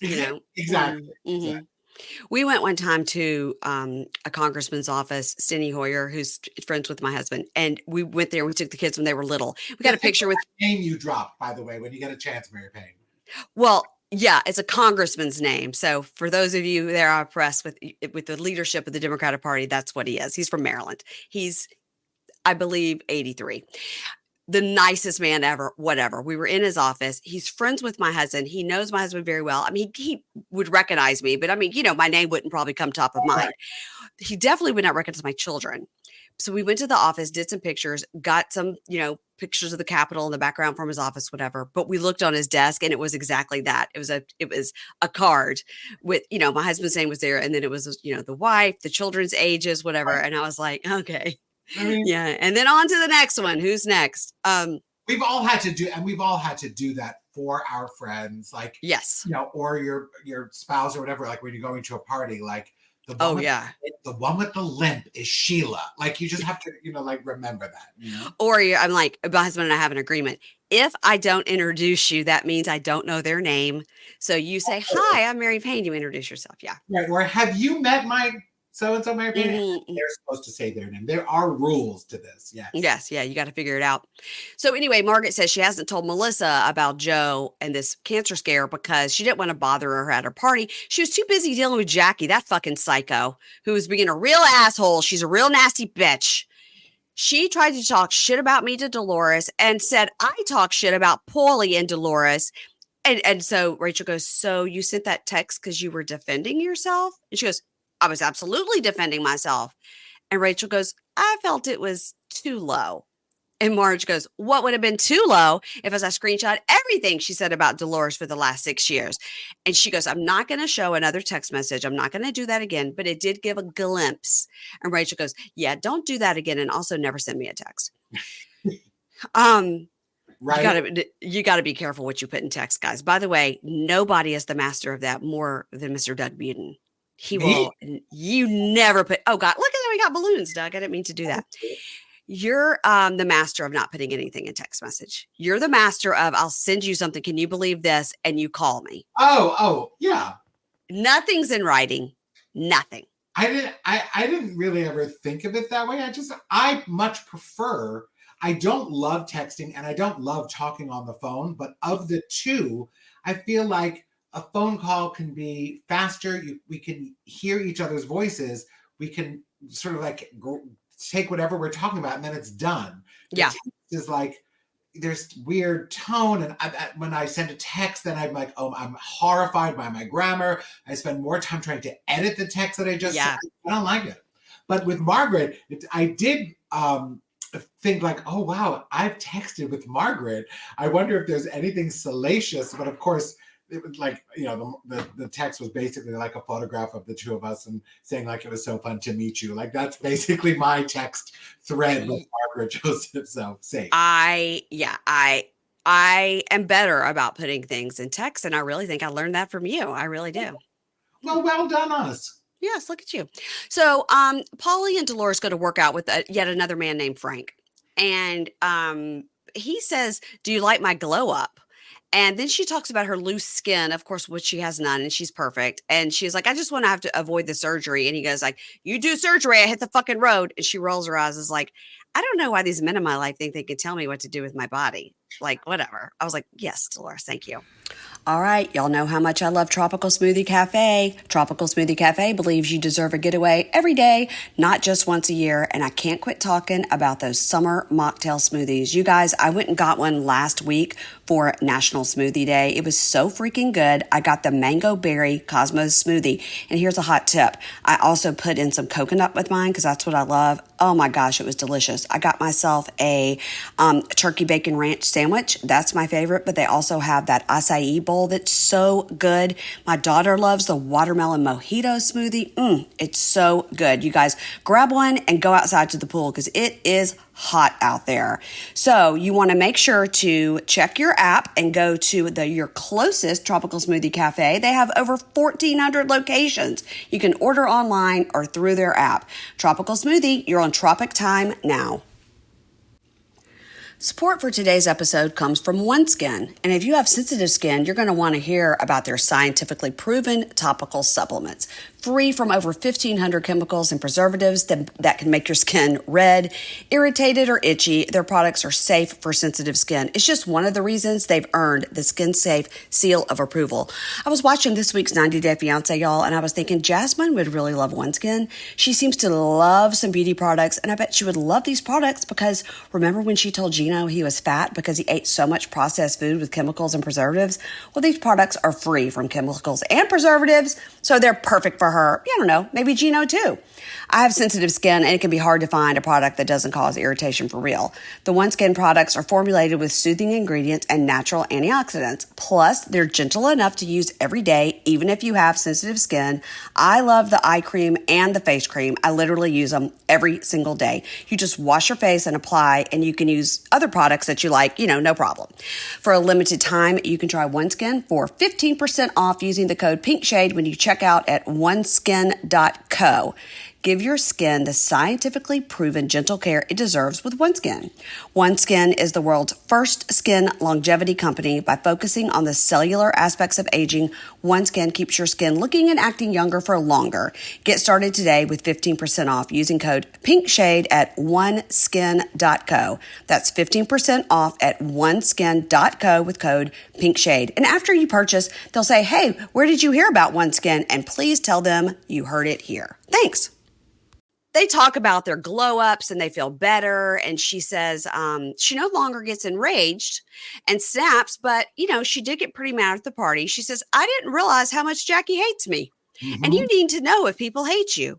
[SPEAKER 1] you know?
[SPEAKER 2] Exactly.
[SPEAKER 1] Mm-hmm.
[SPEAKER 2] Exactly.
[SPEAKER 1] We went one time to a congressman's office, Steny Hoyer, who's friends with my husband, and we went there and we took the kids when they were little. We got a picture with
[SPEAKER 2] name you dropped, by the way, when you get a chance, Mary Payne.
[SPEAKER 1] Well, yeah, it's a congressman's name. So for those of you that are impressed with the leadership of the Democratic Party, that's what he is. He's from Maryland. He's, I believe, 83. The nicest man ever, whatever. We were in his office. He's friends with my husband. He knows my husband very well. I mean, he would recognize me, but I mean, my name wouldn't probably come top of mind. He definitely would not recognize my children. So we went to the office, did some pictures, got some, pictures of the Capitol in the background from his office, whatever. But we looked on his desk and it was exactly that. It was a card with, my husband's name was there. And then it was, the wife, the children's ages, whatever. And I was like, okay.
[SPEAKER 2] I mean,
[SPEAKER 1] yeah. And then on to the next one. Who's next?
[SPEAKER 2] We've all had to do that for our friends, like,
[SPEAKER 1] yes,
[SPEAKER 2] or your spouse or whatever, like when you're going to a party, like the one with the limp is Sheila. Like, you just have to, like, remember that,
[SPEAKER 1] Or I'm like, my husband and I have an agreement. If I don't introduce you, that means I don't know their name. So you say, hi, I'm Mary Payne. You introduce yourself. Yeah.
[SPEAKER 2] Right. Or have you met my so-and-so Mary Payne?
[SPEAKER 1] Mm-hmm.
[SPEAKER 2] They're supposed to say their name. There are rules to this. Yes.
[SPEAKER 1] Yes. Yeah. You got to figure it out. So anyway, Margaret says she hasn't told Melissa about Joe and this cancer scare because she didn't want to bother her at her party. She was too busy dealing with Jackie, that fucking psycho who was being a real asshole. She's a real nasty bitch. She tried to talk shit about me to Dolores and said I talk shit about Paulie and Dolores. And so Rachel goes, so you sent that text because you were defending yourself? And she goes, I was absolutely defending myself. And Rachel goes, I felt it was too low. And Marge goes, what would have been too low if as I screenshot everything she said about Dolores for the last 6 years? And she goes, I'm not going to show another text message. I'm not going to do that again, but it did give a glimpse. And Rachel goes, yeah, don't do that again. And also never send me a text. Right. You gotta be careful what you put in text, guys. By the way, nobody is the master of that more than Mr. Doug Budin. He will. You never put. Oh God, look at that. We got balloons, Doug. I didn't mean to do that. You're the master of not putting anything in text message. You're the master of I'll send you something. Can you believe this? And you call me.
[SPEAKER 2] Oh, yeah.
[SPEAKER 1] Nothing's in writing. Nothing.
[SPEAKER 2] I didn't really ever think of it that way. I much prefer. I don't love texting and I don't love talking on the phone, but of the two, I feel like a phone call can be faster. We can hear each other's voices. We can sort of like take whatever we're talking about and then it's done. The text is like, there's weird tone. And when I send a text, then I'm like, oh, I'm horrified by my grammar. I spend more time trying to edit the text that I just sent. I don't like it. But with Margaret, I did think like, oh, wow, I've texted with Margaret. I wonder if there's anything salacious. But of course, it was like, the text was basically like a photograph of the two of us and saying like, it was so fun to meet you. Like, that's basically my text thread with Margaret Joseph. So safe.
[SPEAKER 1] I am better about putting things in text. And I really think I learned that from you. I really do.
[SPEAKER 2] Well done, us.
[SPEAKER 1] Yes, look at you. So Paulie and Dolores go to work out with yet another man named Frank. And he says, do you like my glow up? And then she talks about her loose skin, of course, which she has none, and she's perfect. And she's like, I just want to have to avoid the surgery. And he goes like, you do surgery, I hit the fucking road. And she rolls her eyes, is like, I don't know why these men in my life think they can tell me what to do with my body. Like, whatever. I was like, yes, Dolores, thank you. All right, y'all know how much I love Tropical Smoothie Cafe. Tropical Smoothie Cafe believes you deserve a getaway every day, not just once a year, and I can't quit talking about those summer mocktail smoothies. You guys, I went and got one last week for National Smoothie Day. It was so freaking good. I got the Mango Berry Cosmos Smoothie, and here's a hot tip. I also put in some coconut with mine because that's what I love. Oh my gosh, it was delicious. I got myself a turkey bacon ranch sandwich. That's my favorite, but they also have that acai bowl that's so good. My daughter loves the watermelon mojito smoothie. It's so good. You guys grab one and go outside to the pool because it is hot out there. So you want to make sure to check your app and go to your closest Tropical Smoothie Cafe. They have over 1,400 locations. You can order online or through their app. Tropical Smoothie, you're on Tropic Time now. Support for today's episode comes from OneSkin, and if you have sensitive skin, you're going to want to hear about their scientifically proven topical supplements. Free from over 1,500 chemicals and preservatives that can make your skin red, irritated, or itchy, their products are safe for sensitive skin. It's just one of the reasons they've earned the Skin Safe seal of approval. I was watching this week's 90 Day Fiancé, y'all, and I was thinking Jasmine would really love OneSkin. She seems to love some beauty products, and I bet she would love these products because remember when she told Gino he was fat because he ate so much processed food with chemicals and preservatives? Well, these products are free from chemicals and preservatives, so they're perfect for her. I don't know, maybe Gino too. I have sensitive skin and it can be hard to find a product that doesn't cause irritation for real. The OneSkin products are formulated with soothing ingredients and natural antioxidants. Plus, they're gentle enough to use every day, even if you have sensitive skin. I love the eye cream and the face cream. I literally use them every single day. You just wash your face and apply, and you can use other products that you like, no problem. For a limited time, you can try OneSkin for 15% off using the code PINKSHADE when you check out at oneskin.co. Give your skin the scientifically proven gentle care it deserves with OneSkin. OneSkin is the world's first skin longevity company. By focusing on the cellular aspects of aging, OneSkin keeps your skin looking and acting younger for longer. Get started today with 15% off using code PINKSHADE at oneskin.co. That's 15% off at oneskin.co with code PINKSHADE. And after you purchase, they'll say, hey, where did you hear about OneSkin? And please tell them you heard it here. Thanks. They talk about their glow ups and they feel better. And she says she no longer gets enraged and snaps, but, she did get pretty mad at the party. She says, I didn't realize how much Jackie hates me. Mm-hmm. And you need to know if people hate you.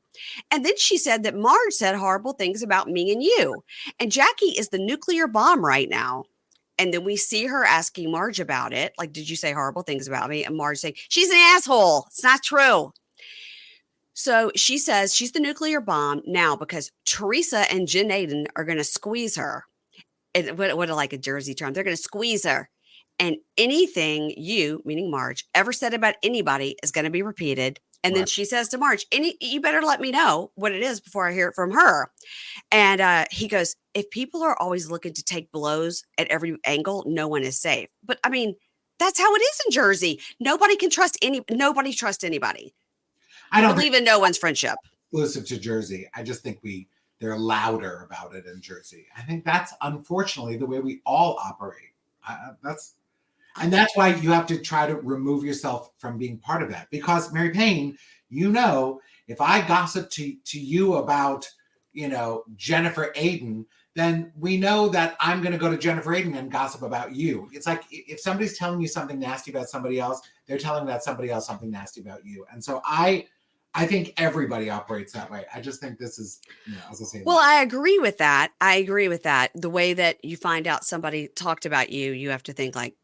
[SPEAKER 1] And then she said that Marge said horrible things about me and you. And Jackie is the nuclear bomb right now. And then we see her asking Marge about it. Like, did you say horrible things about me? And Marge saying, she's an asshole. It's not true. So she says she's the nuclear bomb now because Teresa and Jen Aiden are going to squeeze her. And what like a Jersey term? They're going to squeeze her. And anything you, meaning Marge, ever said about anybody is going to be repeated. And then she says to Marge, you better let me know what it is before I hear it from her. And he goes, if people are always looking to take blows at every angle, no one is safe. But I mean, that's how it is in Jersey. Nobody trusts anybody. I don't believe in no one's friendship.
[SPEAKER 2] Exclusive to Jersey. I just think they're louder about it in Jersey. I think that's unfortunately the way we all operate. That's why you have to try to remove yourself from being part of that. Because Mary Payne, if I gossip to you about, Jennifer Aiden, then we know that I'm going to go to Jennifer Aiden and gossip about you. It's like if somebody's telling you something nasty about somebody else, they're telling that somebody else something nasty about you. And so I think everybody operates that way. I just think this is, as I say.
[SPEAKER 1] Well, I agree with that. The way that you find out somebody talked about you, you have to think like,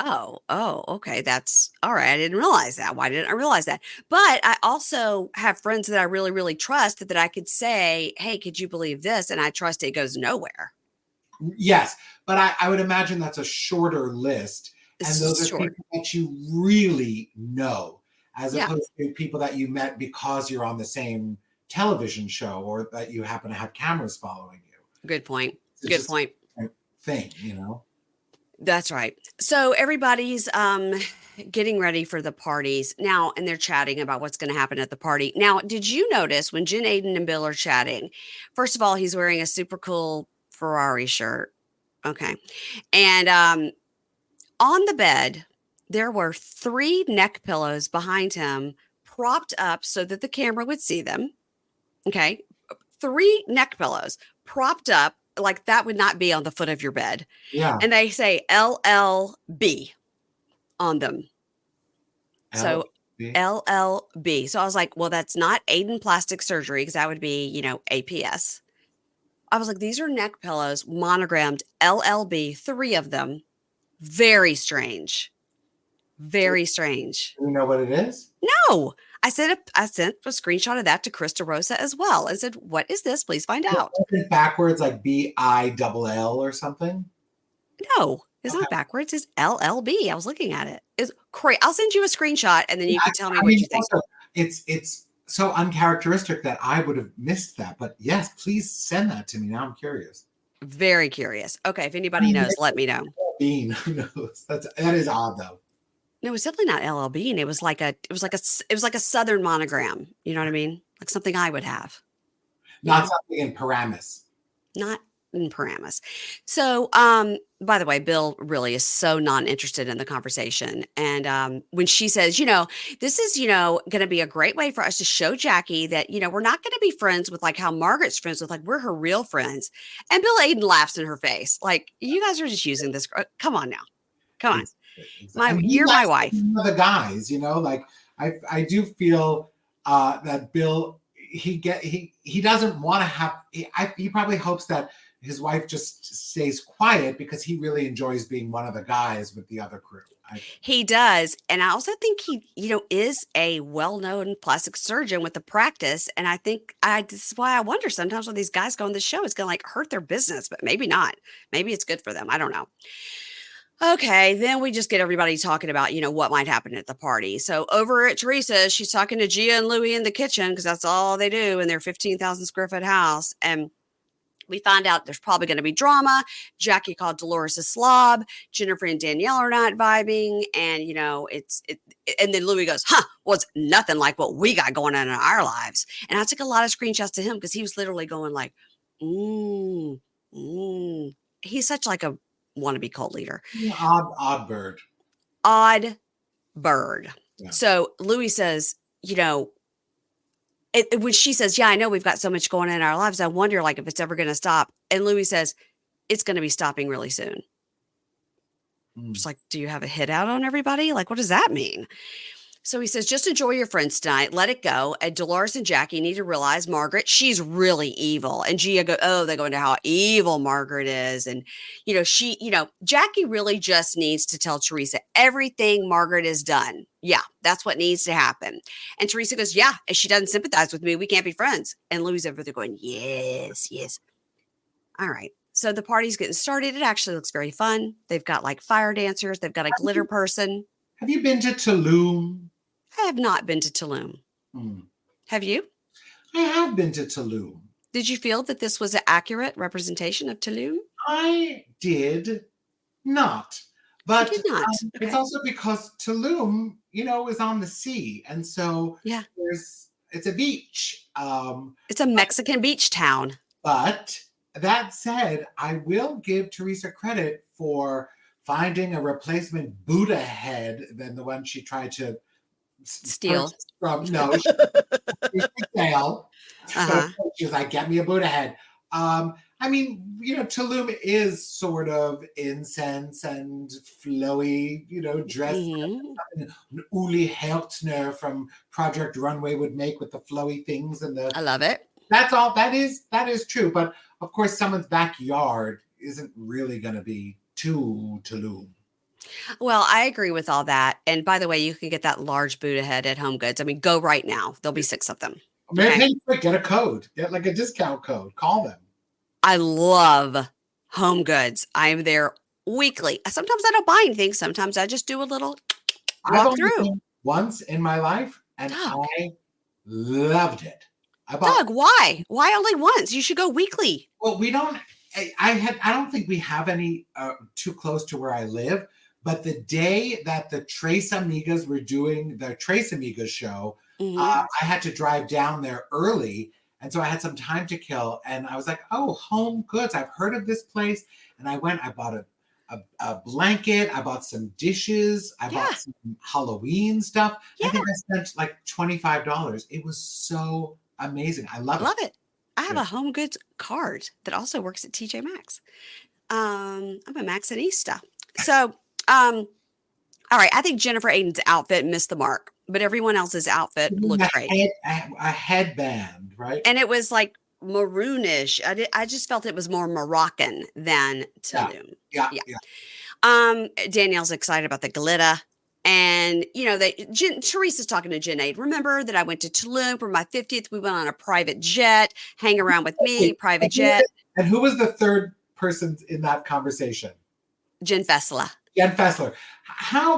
[SPEAKER 1] oh, okay, that's all right. I didn't realize that. Why didn't I realize that? But I also have friends that I really, really trust that I could say, hey, could you believe this? And I trust it goes nowhere.
[SPEAKER 2] Yes, but I would imagine that's a shorter list. And those are people that you really know, as opposed to people that you met because you're on the same television show or that you happen to have cameras following you.
[SPEAKER 1] Good point. Good point.
[SPEAKER 2] Thing,
[SPEAKER 1] That's right. So everybody's getting ready for the parties now, and they're chatting about what's going to happen at the party. Now, did you notice when Jen Aiden and Bill are chatting, first of all, he's wearing a super cool Ferrari shirt. Okay. And on the bed There were 3 neck pillows behind him propped up so that the camera would see them. Okay. 3 neck pillows propped up like that would not be on the foot of your bed.
[SPEAKER 2] Yeah.
[SPEAKER 1] And they say LLB on them. So
[SPEAKER 2] LB.
[SPEAKER 1] LLB. So I was like, well, that's not Aiden Plastic Surgery because that would be, APS. I was like, these are neck pillows monogrammed LLB, 3 of them. Very strange. Very strange.
[SPEAKER 2] Do you know what it is?
[SPEAKER 1] No. I sent a screenshot of that to Krista Rosa as well and said, what is this? Please find out.
[SPEAKER 2] Is backwards like BILL or something?
[SPEAKER 1] No, it's not backwards. It's LLB. I was looking at it. It's crazy. I'll send you a screenshot and then you can tell me what you think.
[SPEAKER 2] Also, it's so uncharacteristic that I would have missed that. But yes, please send that to me. Now I'm curious.
[SPEAKER 1] Very curious. Okay, if anybody knows, let me know.
[SPEAKER 2] Bean, who knows? That is odd though.
[SPEAKER 1] No, it was definitely not LLB, and it was like a Southern monogram. You know what I mean? Like something I would have.
[SPEAKER 2] Not something in Paramus.
[SPEAKER 1] Not in Paramus. So, by the way, Bill really is so non-interested in the conversation. And when she says, this is, going to be a great way for us to show Jackie that, we're not going to be friends with like how Margaret's friends with, like we're her real friends. And Bill Aiden laughs in her face. Like, you guys are just using this. Come on now. Come on.
[SPEAKER 2] Exactly.
[SPEAKER 1] You're my wife.
[SPEAKER 2] The guys, like I do feel that Bill, he doesn't want to have, he probably hopes that his wife just stays quiet because he really enjoys being one of the guys with the other crew.
[SPEAKER 1] He does. And I also think he, is a well-known plastic surgeon with the practice. And I think this is why I wonder sometimes when these guys go on the show, it's going to like hurt their business, but maybe not. Maybe it's good for them. I don't know. Okay, then we just get everybody talking about, what might happen at the party. So over at Teresa's, she's talking to Gia and Louie in the kitchen because that's all they do in their 15,000 square foot house. And we find out there's probably going to be drama. Jackie called Dolores a slob. Jennifer and Danielle are not vibing. And, and then Louie goes, well, it's nothing like what we got going on in our lives. And I took a lot of screenshots to him because he was literally going like, He's such like a wannabe cult leader.
[SPEAKER 2] Odd bird.
[SPEAKER 1] Odd bird.
[SPEAKER 2] Yeah.
[SPEAKER 1] So Louis says, when she says, yeah, I know we've got so much going on in our lives. I wonder like if it's ever going to stop. And Louis says, it's going to be stopping really soon. It's like, do you have a hit out on everybody? Like, what does that mean? So he says, just enjoy your friends tonight. Let it go. And Dolores and Jackie need to realize Margaret, she's really evil. And Gia they go into how evil Margaret is. And, Jackie really just needs to tell Teresa everything Margaret has done. Yeah, that's what needs to happen. And Teresa goes, yeah, if she doesn't sympathize with me, we can't be friends. And Louis over there going, yes, yes. All right. So the party's getting started. It actually looks very fun. They've got like fire dancers. They've got a glitter person.
[SPEAKER 2] Have you been to Tulum?
[SPEAKER 1] I have not been to Tulum. Have you?
[SPEAKER 2] I have been to Tulum.
[SPEAKER 1] Did you feel that this was an accurate representation of Tulum?
[SPEAKER 2] I did not. But
[SPEAKER 1] you did not. Okay.
[SPEAKER 2] It's also because Tulum, is on the sea. And so it's a beach.
[SPEAKER 1] It's a Mexican beach town.
[SPEAKER 2] But that said, I will give Teresa credit for finding a replacement Buddha head than the one she tried to
[SPEAKER 1] steal
[SPEAKER 2] from. No, she failed. So she's like, get me a Buddha head. Tulum is sort of incense and flowy, dress. Uli Heltner from Project Runway would make with the flowy things and the.
[SPEAKER 1] I love it.
[SPEAKER 2] That's all. That is true. But of course, someone's backyard isn't really going to be too Tulum.
[SPEAKER 1] Well, I agree with all that. And by the way, you can get that large Buddha head at Home Goods. I mean, go right now. There'll be 6 of them.
[SPEAKER 2] Okay? Get a code. Get like a discount code. Call them.
[SPEAKER 1] I love Home Goods. I am there weekly. Sometimes I don't buy anything. Sometimes I just do a little walk through.
[SPEAKER 2] Once in my life, and I loved it.
[SPEAKER 1] Doug, why? Why only once? You should go weekly.
[SPEAKER 2] Well, we don't. I don't think we have any too close to where I live. But the day that the Tres Amigas were doing the Tres Amigas show, I had to drive down there early. And so I had some time to kill. And I was like, oh, Home Goods. I've heard of this place. And I went, I bought a blanket. I bought some dishes. I
[SPEAKER 1] Yeah.
[SPEAKER 2] bought some Halloween stuff. I
[SPEAKER 1] Yeah.
[SPEAKER 2] think I spent like $25. It was so amazing. I love it.
[SPEAKER 1] Love it. I have
[SPEAKER 2] Yeah.
[SPEAKER 1] a home goods card that also works at TJ Maxx. I'm a Maxxinista. So, all right, I think Jennifer Aiden's outfit missed the mark, but everyone else's outfit looked great.
[SPEAKER 2] A headband, right?
[SPEAKER 1] And it was like maroonish. I just felt it was more Moroccan than
[SPEAKER 2] Yeah.
[SPEAKER 1] Tulum.
[SPEAKER 2] Yeah.
[SPEAKER 1] Yeah.
[SPEAKER 2] Yeah.
[SPEAKER 1] Danielle's excited about the glitter. And, Teresa's talking to Jen Aid. Remember that I went to Tulum for my 50th. We went on a private jet, hang around with me, private jet.
[SPEAKER 2] And who was the third person in that conversation?
[SPEAKER 1] Jen Fessler.
[SPEAKER 2] Jen Fessler.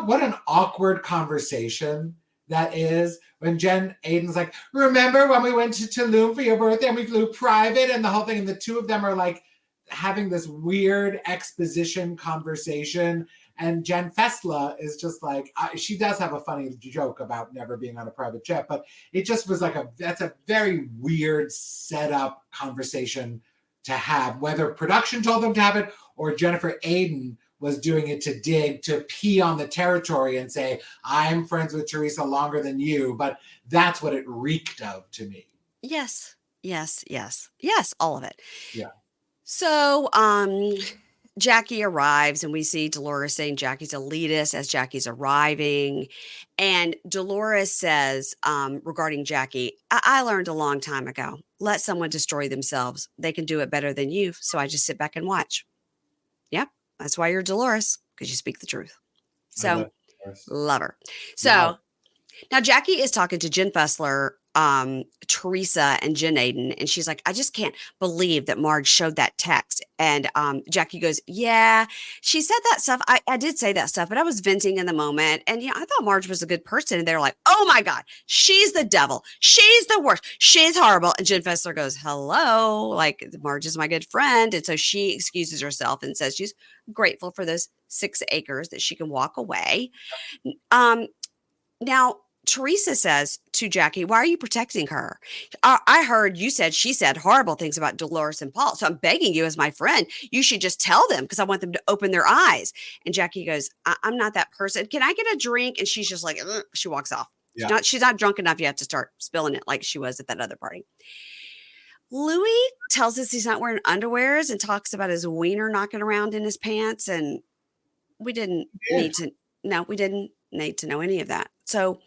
[SPEAKER 2] What an awkward conversation that is when Jen Aiden's like, remember when we went to Tulum for your birthday and we flew private and the whole thing, and the two of them are like having this weird exposition conversation. And Jen Fessler is just like, she does have a funny joke about never being on a private jet, but it just was like that's a very weird setup conversation to have, whether production told them to have it or Jennifer Aiden was doing it to pee on the territory and say, I'm friends with Teresa longer than you. But that's what it reeked of to me.
[SPEAKER 1] Yes, all of it.
[SPEAKER 2] Yeah.
[SPEAKER 1] So, Jackie arrives and we see Dolores saying Jackie's elitist as Jackie's arriving. And Dolores says, regarding Jackie, I learned a long time ago, let someone destroy themselves. They can do it better than you. So I just sit back and watch. Yep. That's why you're Dolores, because you speak the truth. So love her. So
[SPEAKER 2] Wow.
[SPEAKER 1] Now Jackie is talking to Jen Fessler, Teresa, and Jen Aiden, and she's like, I just can't believe that Marge showed that text. And Jackie goes, yeah, she said that stuff. I did say that stuff, but I was venting in the moment. And I thought Marge was a good person. And they're like, oh my God, she's the devil. She's the worst. She's horrible. And Jen Fessler goes, hello, like Marge is my good friend. And so she excuses herself and says she's grateful for those 6 acres that she can walk away. Now, Teresa says to Jackie, why are you protecting her? I heard she said horrible things about Dolores and Paul. So I'm begging you as my friend, you should just tell them because I want them to open their eyes. And Jackie goes, I'm not that person. Can I get a drink? And she's just like, ugh. She walks off.
[SPEAKER 2] Yeah.
[SPEAKER 1] She's not drunk enough yet to start spilling it like she was at that other party. Louis tells us he's not wearing underwears and talks about his wiener knocking around in his pants. And we didn't need to know any of that. So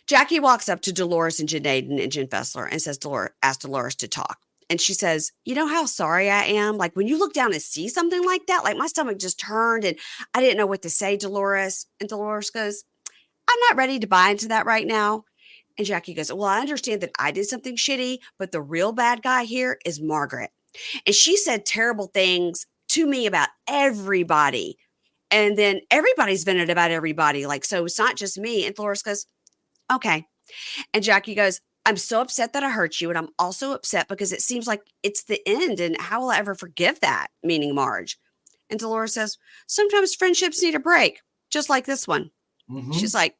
[SPEAKER 1] Jackie walks up to Dolores and Jen Aiden and Jen Fessler and says, ask Dolores to talk. And she says, you know how sorry I am? Like when you look down and see something like that, like my stomach just turned and I didn't know what to say, Dolores. And Dolores goes, I'm not ready to buy into that right now. And Jackie goes, well, I understand that I did something shitty, but the real bad guy here is Margaret. And she said terrible things to me about everybody. And then everybody's vented about everybody. Like, so it's not just me. And Dolores goes, okay. And Jackie goes, I'm so upset that I hurt you. And I'm also upset because it seems like it's the end. And how will I ever forgive that? Meaning Marge. And Dolores says, sometimes friendships need a break, just like this one. Mm-hmm. She's like,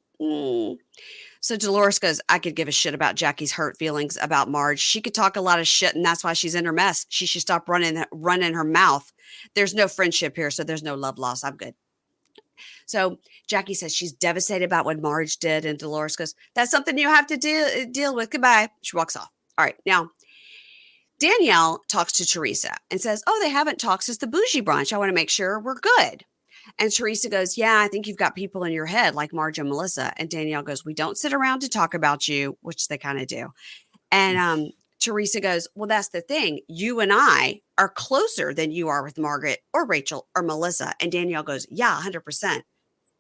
[SPEAKER 1] So Dolores goes, I could give a shit about Jackie's hurt feelings about Marge. She could talk a lot of shit and that's why she's in her mess. She should stop running her mouth. There's no friendship here. So there's no love lost. I'm good. So Jackie says she's devastated about what Marge did. And Dolores goes, that's something you have to deal with. Goodbye. She walks off. All right. Now, Danielle talks to Teresa and says, oh, they haven't talked since the bougie brunch. I want to make sure we're good. And Teresa goes, yeah, I think you've got people in your head like Marge and Melissa. And Danielle goes, we don't sit around to talk about you, which they kind of do. And Teresa goes, well, that's the thing. You and I are closer than you are with Margaret or Rachel or Melissa. And Danielle goes, yeah, 100%,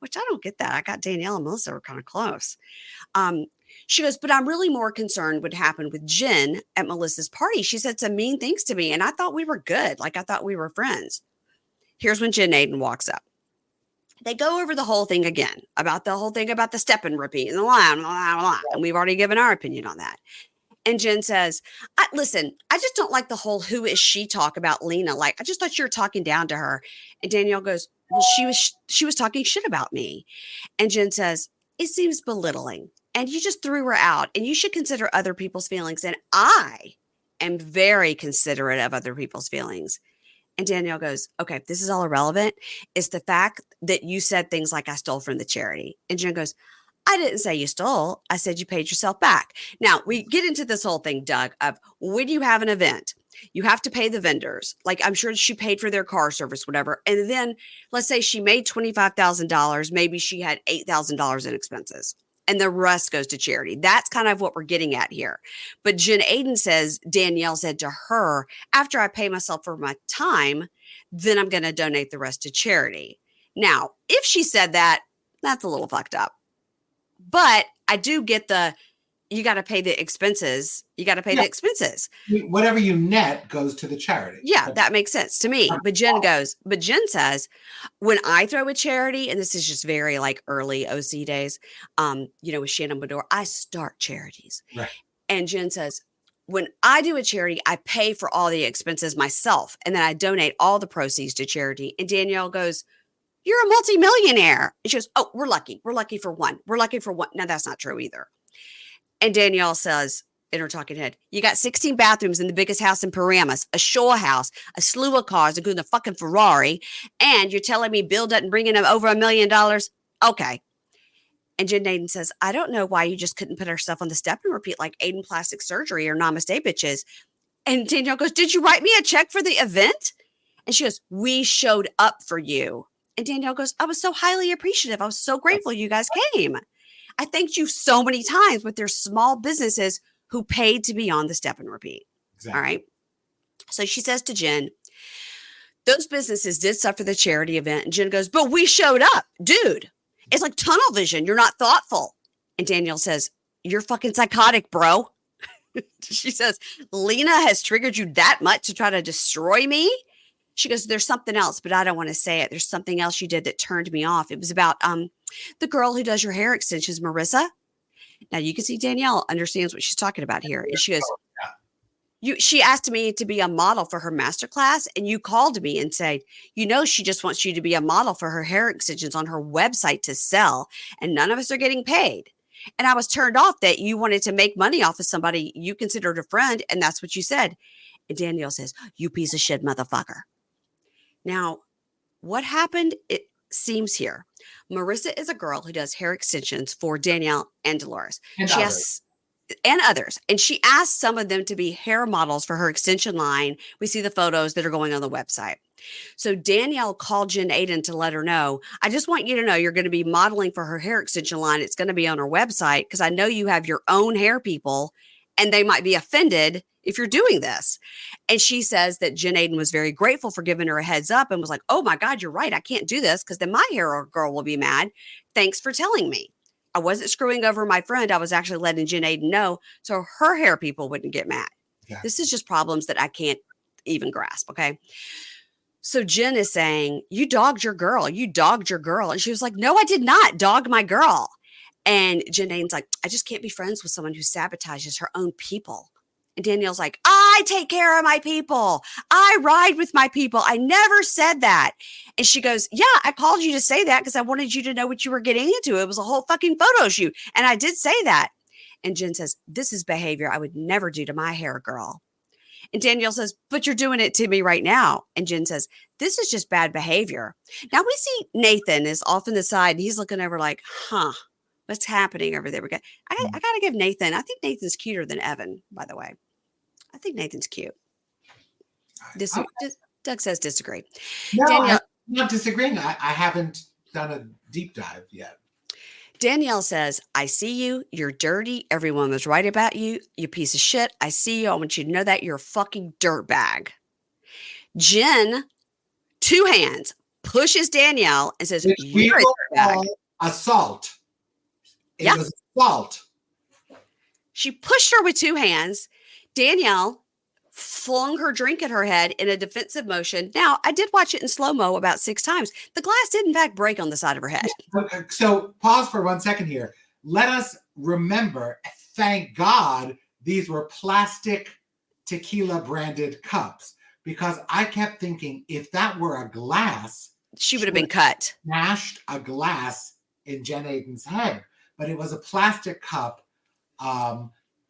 [SPEAKER 1] which I don't get that. I got Danielle and Melissa were kind of close. She goes, but I'm really more concerned what happened with Jen at Melissa's party. She said some mean things to me and I thought we were good. Like I thought we were friends. Here's when Jen Aiden walks up. They go over the whole thing again about the step and repeat and the line, blah, blah, blah. And we've already given our opinion on that. And Jen says, listen, I just don't like the whole who is she talk about Lena. Like, I just thought you were talking down to her. And Danielle goes, well, she was talking shit about me. And Jen says, it seems belittling. And you just threw her out. And you should consider other people's feelings. And I am very considerate of other people's feelings. And Danielle goes, okay, this is all irrelevant. It's the fact that you said things like I stole from the charity. And Jen goes, I didn't say you stole. I said you paid yourself back. Now, we get into this whole thing, Doug, of when you have an event, you have to pay the vendors. Like, I'm sure she paid for their car service, whatever. And then let's say she made $25,000. Maybe she had $8,000 in expenses, and the rest goes to charity. That's kind of what we're getting at here. But Jen Aiden says Danielle said to her, after I pay myself for my time, then I'm going to donate the rest to charity. Now, if she said that, that's a little fucked up. But I do get you got to pay the expenses. You got to pay the expenses.
[SPEAKER 2] Whatever you net goes to the charity.
[SPEAKER 1] Yeah, that makes sense to me. But Jen says, when I throw a charity, and this is just very like early OC days, with Shannon Bedore, I start charities.
[SPEAKER 2] Right.
[SPEAKER 1] And Jen says, when I do a charity, I pay for all the expenses myself, and then I donate all the proceeds to charity. And Danielle goes, you're a multimillionaire. And she goes, oh, we're lucky. We're lucky for one. We're lucky for one. Now, that's not true either. And Danielle says in her talking head, you got 16 bathrooms in the biggest house in Paramus, a shore house, a slew of cars, including a fucking Ferrari. And you're telling me Bill doesn't bring in over $1 million? Okay. And Jen Aiden says, I don't know why you just couldn't put herself on the step and repeat like Aiden plastic surgery or namaste bitches. And Danielle goes, did you write me a check for the event? And she goes, we showed up for you. And Danielle goes, I was so highly appreciative. I was so grateful you guys came. I thanked you so many times, but there's small businesses who paid to be on the step and repeat.
[SPEAKER 2] Exactly.
[SPEAKER 1] All right. So she says to Jen, those businesses did stuff for the charity event. And Jen goes, but we showed up, dude. It's like tunnel vision. You're not thoughtful. And Danielle says, you're fucking psychotic, bro. She says, Lena has triggered you that much to try to destroy me? She goes, there's something else, but I don't want to say it. There's something else you did that turned me off. It was about the girl who does your hair extensions, Marissa. Now you can see Danielle understands what she's talking about here. And she goes, she asked me to be a model for her masterclass, and you called me and said, she just wants you to be a model for her hair extensions on her website to sell, and none of us are getting paid. And I was turned off that you wanted to make money off of somebody you considered a friend, and that's what you said. And Danielle says, you piece of shit motherfucker. Now, what happened, it seems here. Marissa is a girl who does hair extensions for Danielle and Dolores. And others. And she asked some of them to be hair models for her extension line. We see the photos that are going on the website. So Danielle called Jen Aiden to let her know, I just want you to know you're going to be modeling for her hair extension line. It's going to be on her website because I know you have your own hair people and they might be offended if you're doing this. And she says that Jen Aiden was very grateful for giving her a heads up and was like, oh my God, you're right. I can't do this because then my hair girl will be mad. Thanks for telling me. I wasn't screwing over my friend. I was actually letting Jen Aiden know so her hair people wouldn't get mad. Yeah. This is just problems that I can't even grasp. Okay. So Jen is saying, you dogged your girl. You dogged your girl. And she was like, no, I did not dog my girl. And Jen Aiden's like, I just can't be friends with someone who sabotages her own people. And Danielle's like, I take care of my people. I ride with my people. I never said that. And she goes, yeah, I called you to say that because I wanted you to know what you were getting into. It was a whole fucking photo shoot. And I did say that. And Jen says, this is behavior I would never do to my hair girl. And Danielle says, but you're doing it to me right now. And Jen says, this is just bad behavior. Now we see Nathan is off in the side and he's looking over like, what's happening over there? I got to give Nathan, I think Nathan's cuter than Evan, by the way. I think Nathan's cute. Doug says disagree.
[SPEAKER 2] No, Danielle, I'm not disagreeing. I haven't done a deep dive yet.
[SPEAKER 1] Danielle says, I see you. You're dirty. Everyone was right about you. You piece of shit. I see you. I want you to know that you're a fucking dirtbag. Jen, two hands, pushes Danielle and says, you're a dirtbag.
[SPEAKER 2] Assault. It was assault.
[SPEAKER 1] She pushed her with two hands. Danielle flung her drink at her head in a defensive motion. Now, I did watch it in slow-mo about 6 times. The glass did, in fact, break on the side of her head.
[SPEAKER 2] So pause for 1 second here. Let us remember, thank God, these were plastic tequila-branded cups. Because I kept thinking, if that were a glass,
[SPEAKER 1] she would have been cut.
[SPEAKER 2] Smashed a glass in Jen Aiden's head. But it was a plastic cup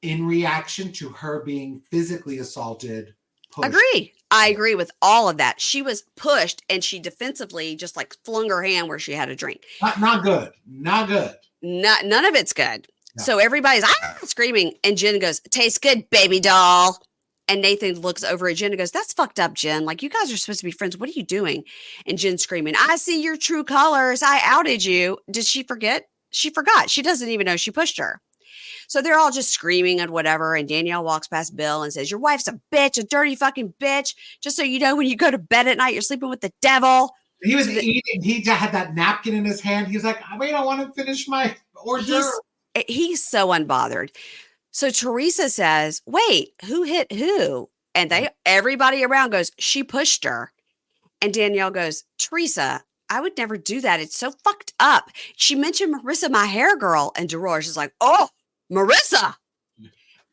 [SPEAKER 2] in reaction to her being physically assaulted pushed.
[SPEAKER 1] Agree. I agree with all of that. She was pushed and she defensively just like flung her hand where she had a drink.
[SPEAKER 2] Not good. Not good.
[SPEAKER 1] None of it's good.
[SPEAKER 2] No.
[SPEAKER 1] So everybody's screaming, and Jen goes, "Tastes good, baby doll." And Nathan looks over at Jen and goes, "That's fucked up, Jen. Like, you guys are supposed to be friends. What are you doing?" And Jen's screaming, "I see your true colors. I outed you." Did she forget? She forgot. She doesn't even know she pushed her. So they're all just screaming and whatever. And Danielle walks past Bill and says, "Your wife's a bitch, a dirty fucking bitch. Just so you know, when you go to bed at night, you're sleeping with the devil."
[SPEAKER 2] He was eating. He had that napkin in his hand. He was like, "Wait, I want to finish my hors d'oeuvre."
[SPEAKER 1] He's so unbothered. So Teresa says, "Wait, who hit who?" And everybody around goes, "She pushed her." And Danielle goes, "Teresa, I would never do that. It's so fucked up. She mentioned Marissa, my hair girl." And Dolores is like, "Oh, Marissa."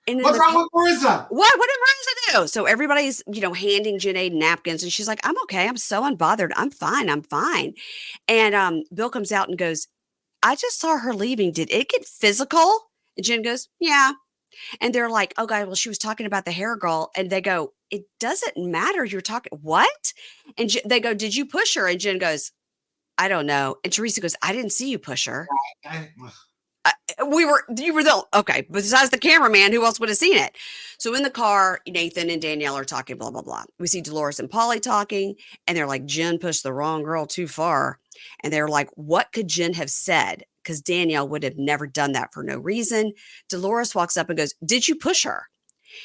[SPEAKER 1] And
[SPEAKER 2] what's wrong with Marissa?
[SPEAKER 1] What did Marissa do? So everybody's, handing Janae napkins, and she's like, "I'm okay. I'm so unbothered. I'm fine. I'm fine." And Bill comes out and goes, "I just saw her leaving. Did it get physical?" And Jen goes, "Yeah." And they're like, "Oh, God, well, she was talking about the hair girl." And they go, "It doesn't matter. You're talking what?" And they go, "Did you push her?" And Jen goes, "I don't know." And Teresa goes, "I didn't see you push her." You were okay. Besides the cameraman, who else would have seen it? So in the car, Nathan and Danielle are talking, blah, blah, blah. We see Dolores and Polly talking, and they're like, "Jen pushed the wrong girl too far." And they're like, "What could Jen have said?" Because Danielle would have never done that for no reason. Dolores walks up and goes, "Did you push her?"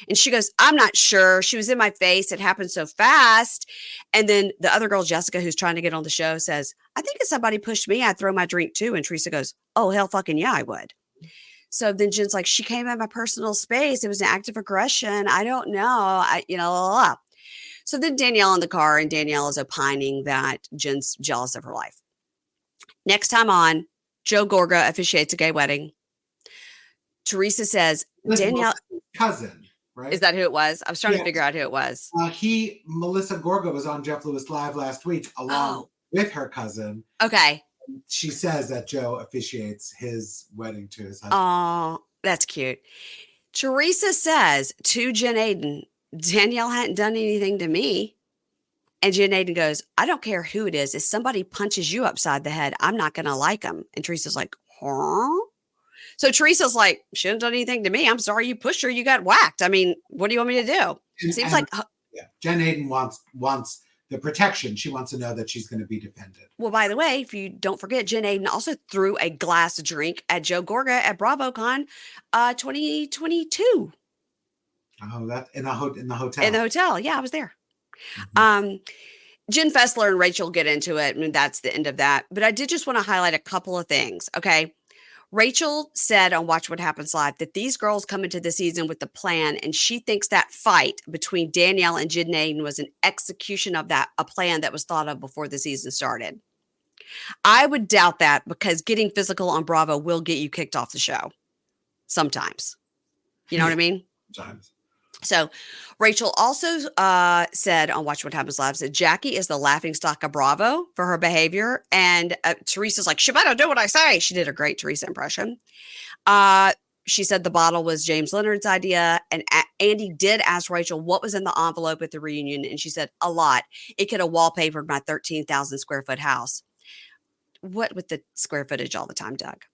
[SPEAKER 1] And she goes, "I'm not sure. She was in my face. It happened so fast." And then the other girl, Jessica, who's trying to get on the show, says, "I think if somebody pushed me, I'd throw my drink too." And Teresa goes, "Oh, hell fucking yeah, I would." So then Jen's like, "She came in my personal space. It was an act of aggression. I don't know. Blah, blah, blah." So then Danielle in the car, and Danielle is opining that Jen's jealous of her life. Next time on, Joe Gorga officiates a gay wedding. Teresa says, Danielle,
[SPEAKER 2] cousin, right?
[SPEAKER 1] Is that who it was? I was trying to figure out who it was.
[SPEAKER 2] Melissa Gorga was on Jeff Lewis Live last week along with her cousin.
[SPEAKER 1] Okay.
[SPEAKER 2] She says that Joe officiates his wedding to his husband.
[SPEAKER 1] Oh, that's cute. Teresa says to Jen Aiden, "Danielle hadn't done anything to me." And Jen Aiden goes, "I don't care who it is. If somebody punches you upside the head, I'm not going to like them." And Teresa's like, "Huh?" So Teresa's like, "She hasn't done anything to me. I'm sorry you pushed her. You got whacked. I mean, what do you want me to do?" Seems like
[SPEAKER 2] Jen Aiden wants the protection. She wants to know that she's going to be defended.
[SPEAKER 1] Well, by the way, if you don't forget, Jen Aiden also threw a glass drink at Joe Gorga at BravoCon 2022.
[SPEAKER 2] Oh, that's in the hotel.
[SPEAKER 1] In the hotel. Yeah, I was there. Mm-hmm. Jen Fessler and Rachel get into it, and that's the end of that. But I did just want to highlight a couple of things, okay? Rachel said on Watch What Happens Live that these girls come into the season with the plan, and she thinks that fight between Danielle and Jen Aiden was an execution of a plan that was thought of before the season started. I would doubt that, because getting physical on Bravo will get you kicked off the show sometimes. You know what I mean?
[SPEAKER 2] Sometimes.
[SPEAKER 1] So Rachel also said on Watch What Happens Live that Jackie is the laughingstock of Bravo for her behavior. And Teresa's like, "She better do what I say." She did a great Teresa impression. She said the bottle was James Leonard's idea. And Andy did ask Rachel what was in the envelope at the reunion. And she said, "A lot. It could have wallpapered my 13,000 square foot house." What with the square footage all the time, Doug?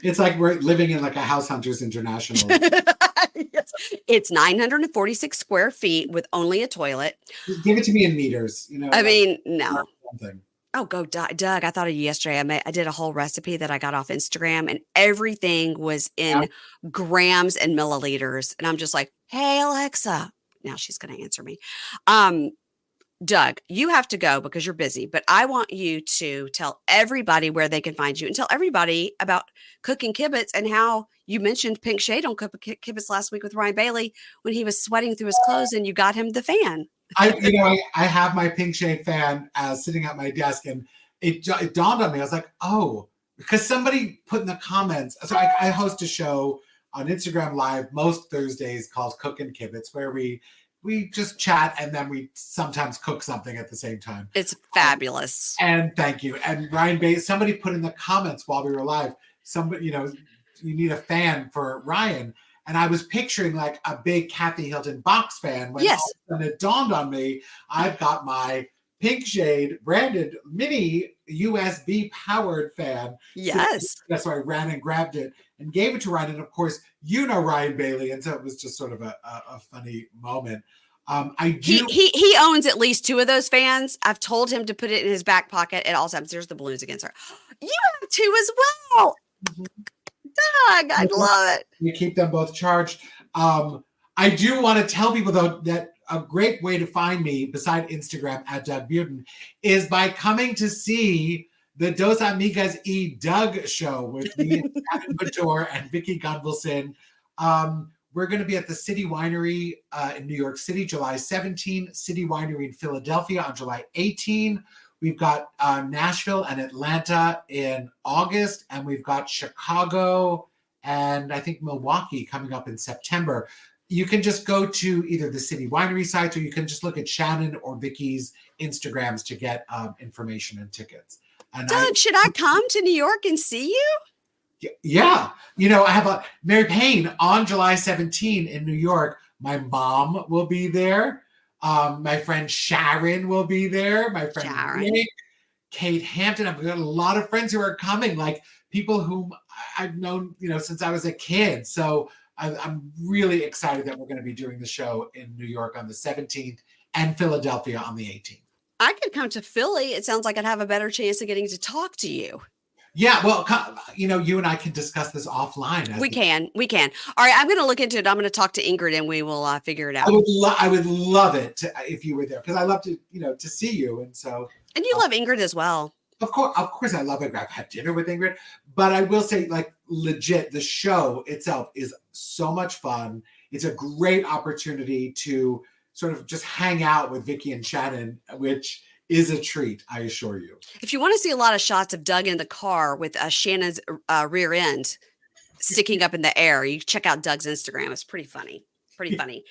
[SPEAKER 2] It's like we're living in like a House Hunters International.
[SPEAKER 1] Yes. It's 946 square feet with only a toilet.
[SPEAKER 2] Just give it to me in meters.
[SPEAKER 1] I mean, no.
[SPEAKER 2] Something.
[SPEAKER 1] Oh, go Doug. I thought of you yesterday. I did a whole recipe that I got off Instagram, and everything was in grams and milliliters. And I'm just like, "Hey, Alexa." Now she's going to answer me. Doug, you have to go because you're busy, but I want you to tell everybody where they can find you, and tell everybody about Cooking Kibitz, and how you mentioned Pink Shade on Cooking Kibitz last week with Ryan Bailey when he was sweating through his clothes and you got him the fan.
[SPEAKER 2] I have my Pink Shade fan sitting at my desk, and it dawned on me. I was like, oh, because somebody put in the comments. So I host a show on Instagram Live most Thursdays called Cooking Kibitz, where we just chat, and then we sometimes cook something at the same time.
[SPEAKER 1] It's fabulous.
[SPEAKER 2] And thank you. And Ryan Bailey, somebody put in the comments while we were live, somebody, you need a fan for Ryan. And I was picturing like a big Kathy Hilton box fan when all
[SPEAKER 1] Yes.
[SPEAKER 2] of a sudden it dawned on me, I've got my Pink Shade branded mini USB powered fan.
[SPEAKER 1] Yes.
[SPEAKER 2] So I ran and grabbed it and gave it to Ryan. And of course, you know Ryan Bailey. And so it was just sort of a funny moment.
[SPEAKER 1] He owns at least 2 of those fans. I've told him to put it in his back pocket at all times. There's the balloons against her. You have 2 as well. Doug, I love it.
[SPEAKER 2] We keep them both charged. I do want to tell people though that a great way to find me beside Instagram at Doug Budin is by coming to see the Dos Amigas y Doug show with me, Adam Bador, and Vicky Gunvalson. We're going to be at the City Winery in New York City, July 17, City Winery in Philadelphia on July 18. We've got Nashville and Atlanta in August, and we've got Chicago and I think Milwaukee coming up in September. You can just go to either the City Winery sites, or you can just look at Shannon or Vicky's Instagrams to get information and tickets. And
[SPEAKER 1] Doug, should I come to New York and see you?
[SPEAKER 2] Yeah. You know, I have a Mary Payne on July 17 in New York. My mom will be there. My friend Sharon will be there. My friend Nick, Kate Hampton. I've got a lot of friends who are coming, like people whom I've known, you know, since I was a kid. So I'm really excited that we're going to be doing the show in New York on the 17th and Philadelphia on the 18th.
[SPEAKER 1] I could come to Philly. It sounds like I'd have a better chance of getting to talk to you.
[SPEAKER 2] Yeah, well, you know, you and I can discuss this offline.
[SPEAKER 1] We can. All right, I'm going to look into it. I'm going to talk to Ingrid, and we will figure it out.
[SPEAKER 2] I would love it if you were there, because I love to, you know, to see you, and so.
[SPEAKER 1] And you love Ingrid as well.
[SPEAKER 2] Of course, I love it. I've had dinner with Ingrid, but I will say, like, legit, the show itself is so much fun. It's a great opportunity to sort of just hang out with Vicky and Shannon, which is a treat, I assure you.
[SPEAKER 1] If you want to see a lot of shots of Doug in the car with Shannon's rear end sticking up in the air, you check out Doug's Instagram. It's pretty funny. Funny.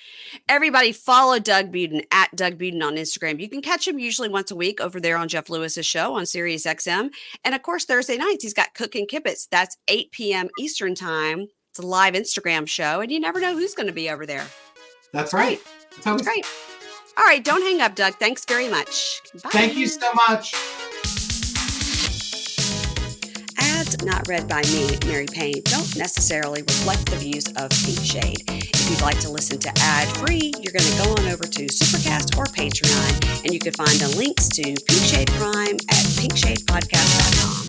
[SPEAKER 1] Everybody follow Doug Budin at Doug Budin on Instagram. You can catch him usually once a week over there on Jeff Lewis's show on Sirius XM. And of course, Thursday nights, he's got Cook and Kibbitz. That's 8 p.m. Eastern time. It's a live Instagram show, and you never know who's going to be over there.
[SPEAKER 2] That's right.
[SPEAKER 1] That's great. All right, don't hang up, Doug. Thanks very much. Bye.
[SPEAKER 2] Thank you so much.
[SPEAKER 1] Ads not read by me, Mary Payne, don't necessarily reflect the views of Pink Shade. If you'd like to listen to ad-free, you're going to go on over to Supercast or Patreon, and you can find the links to Pink Shade Prime at pinkshadepodcast.com.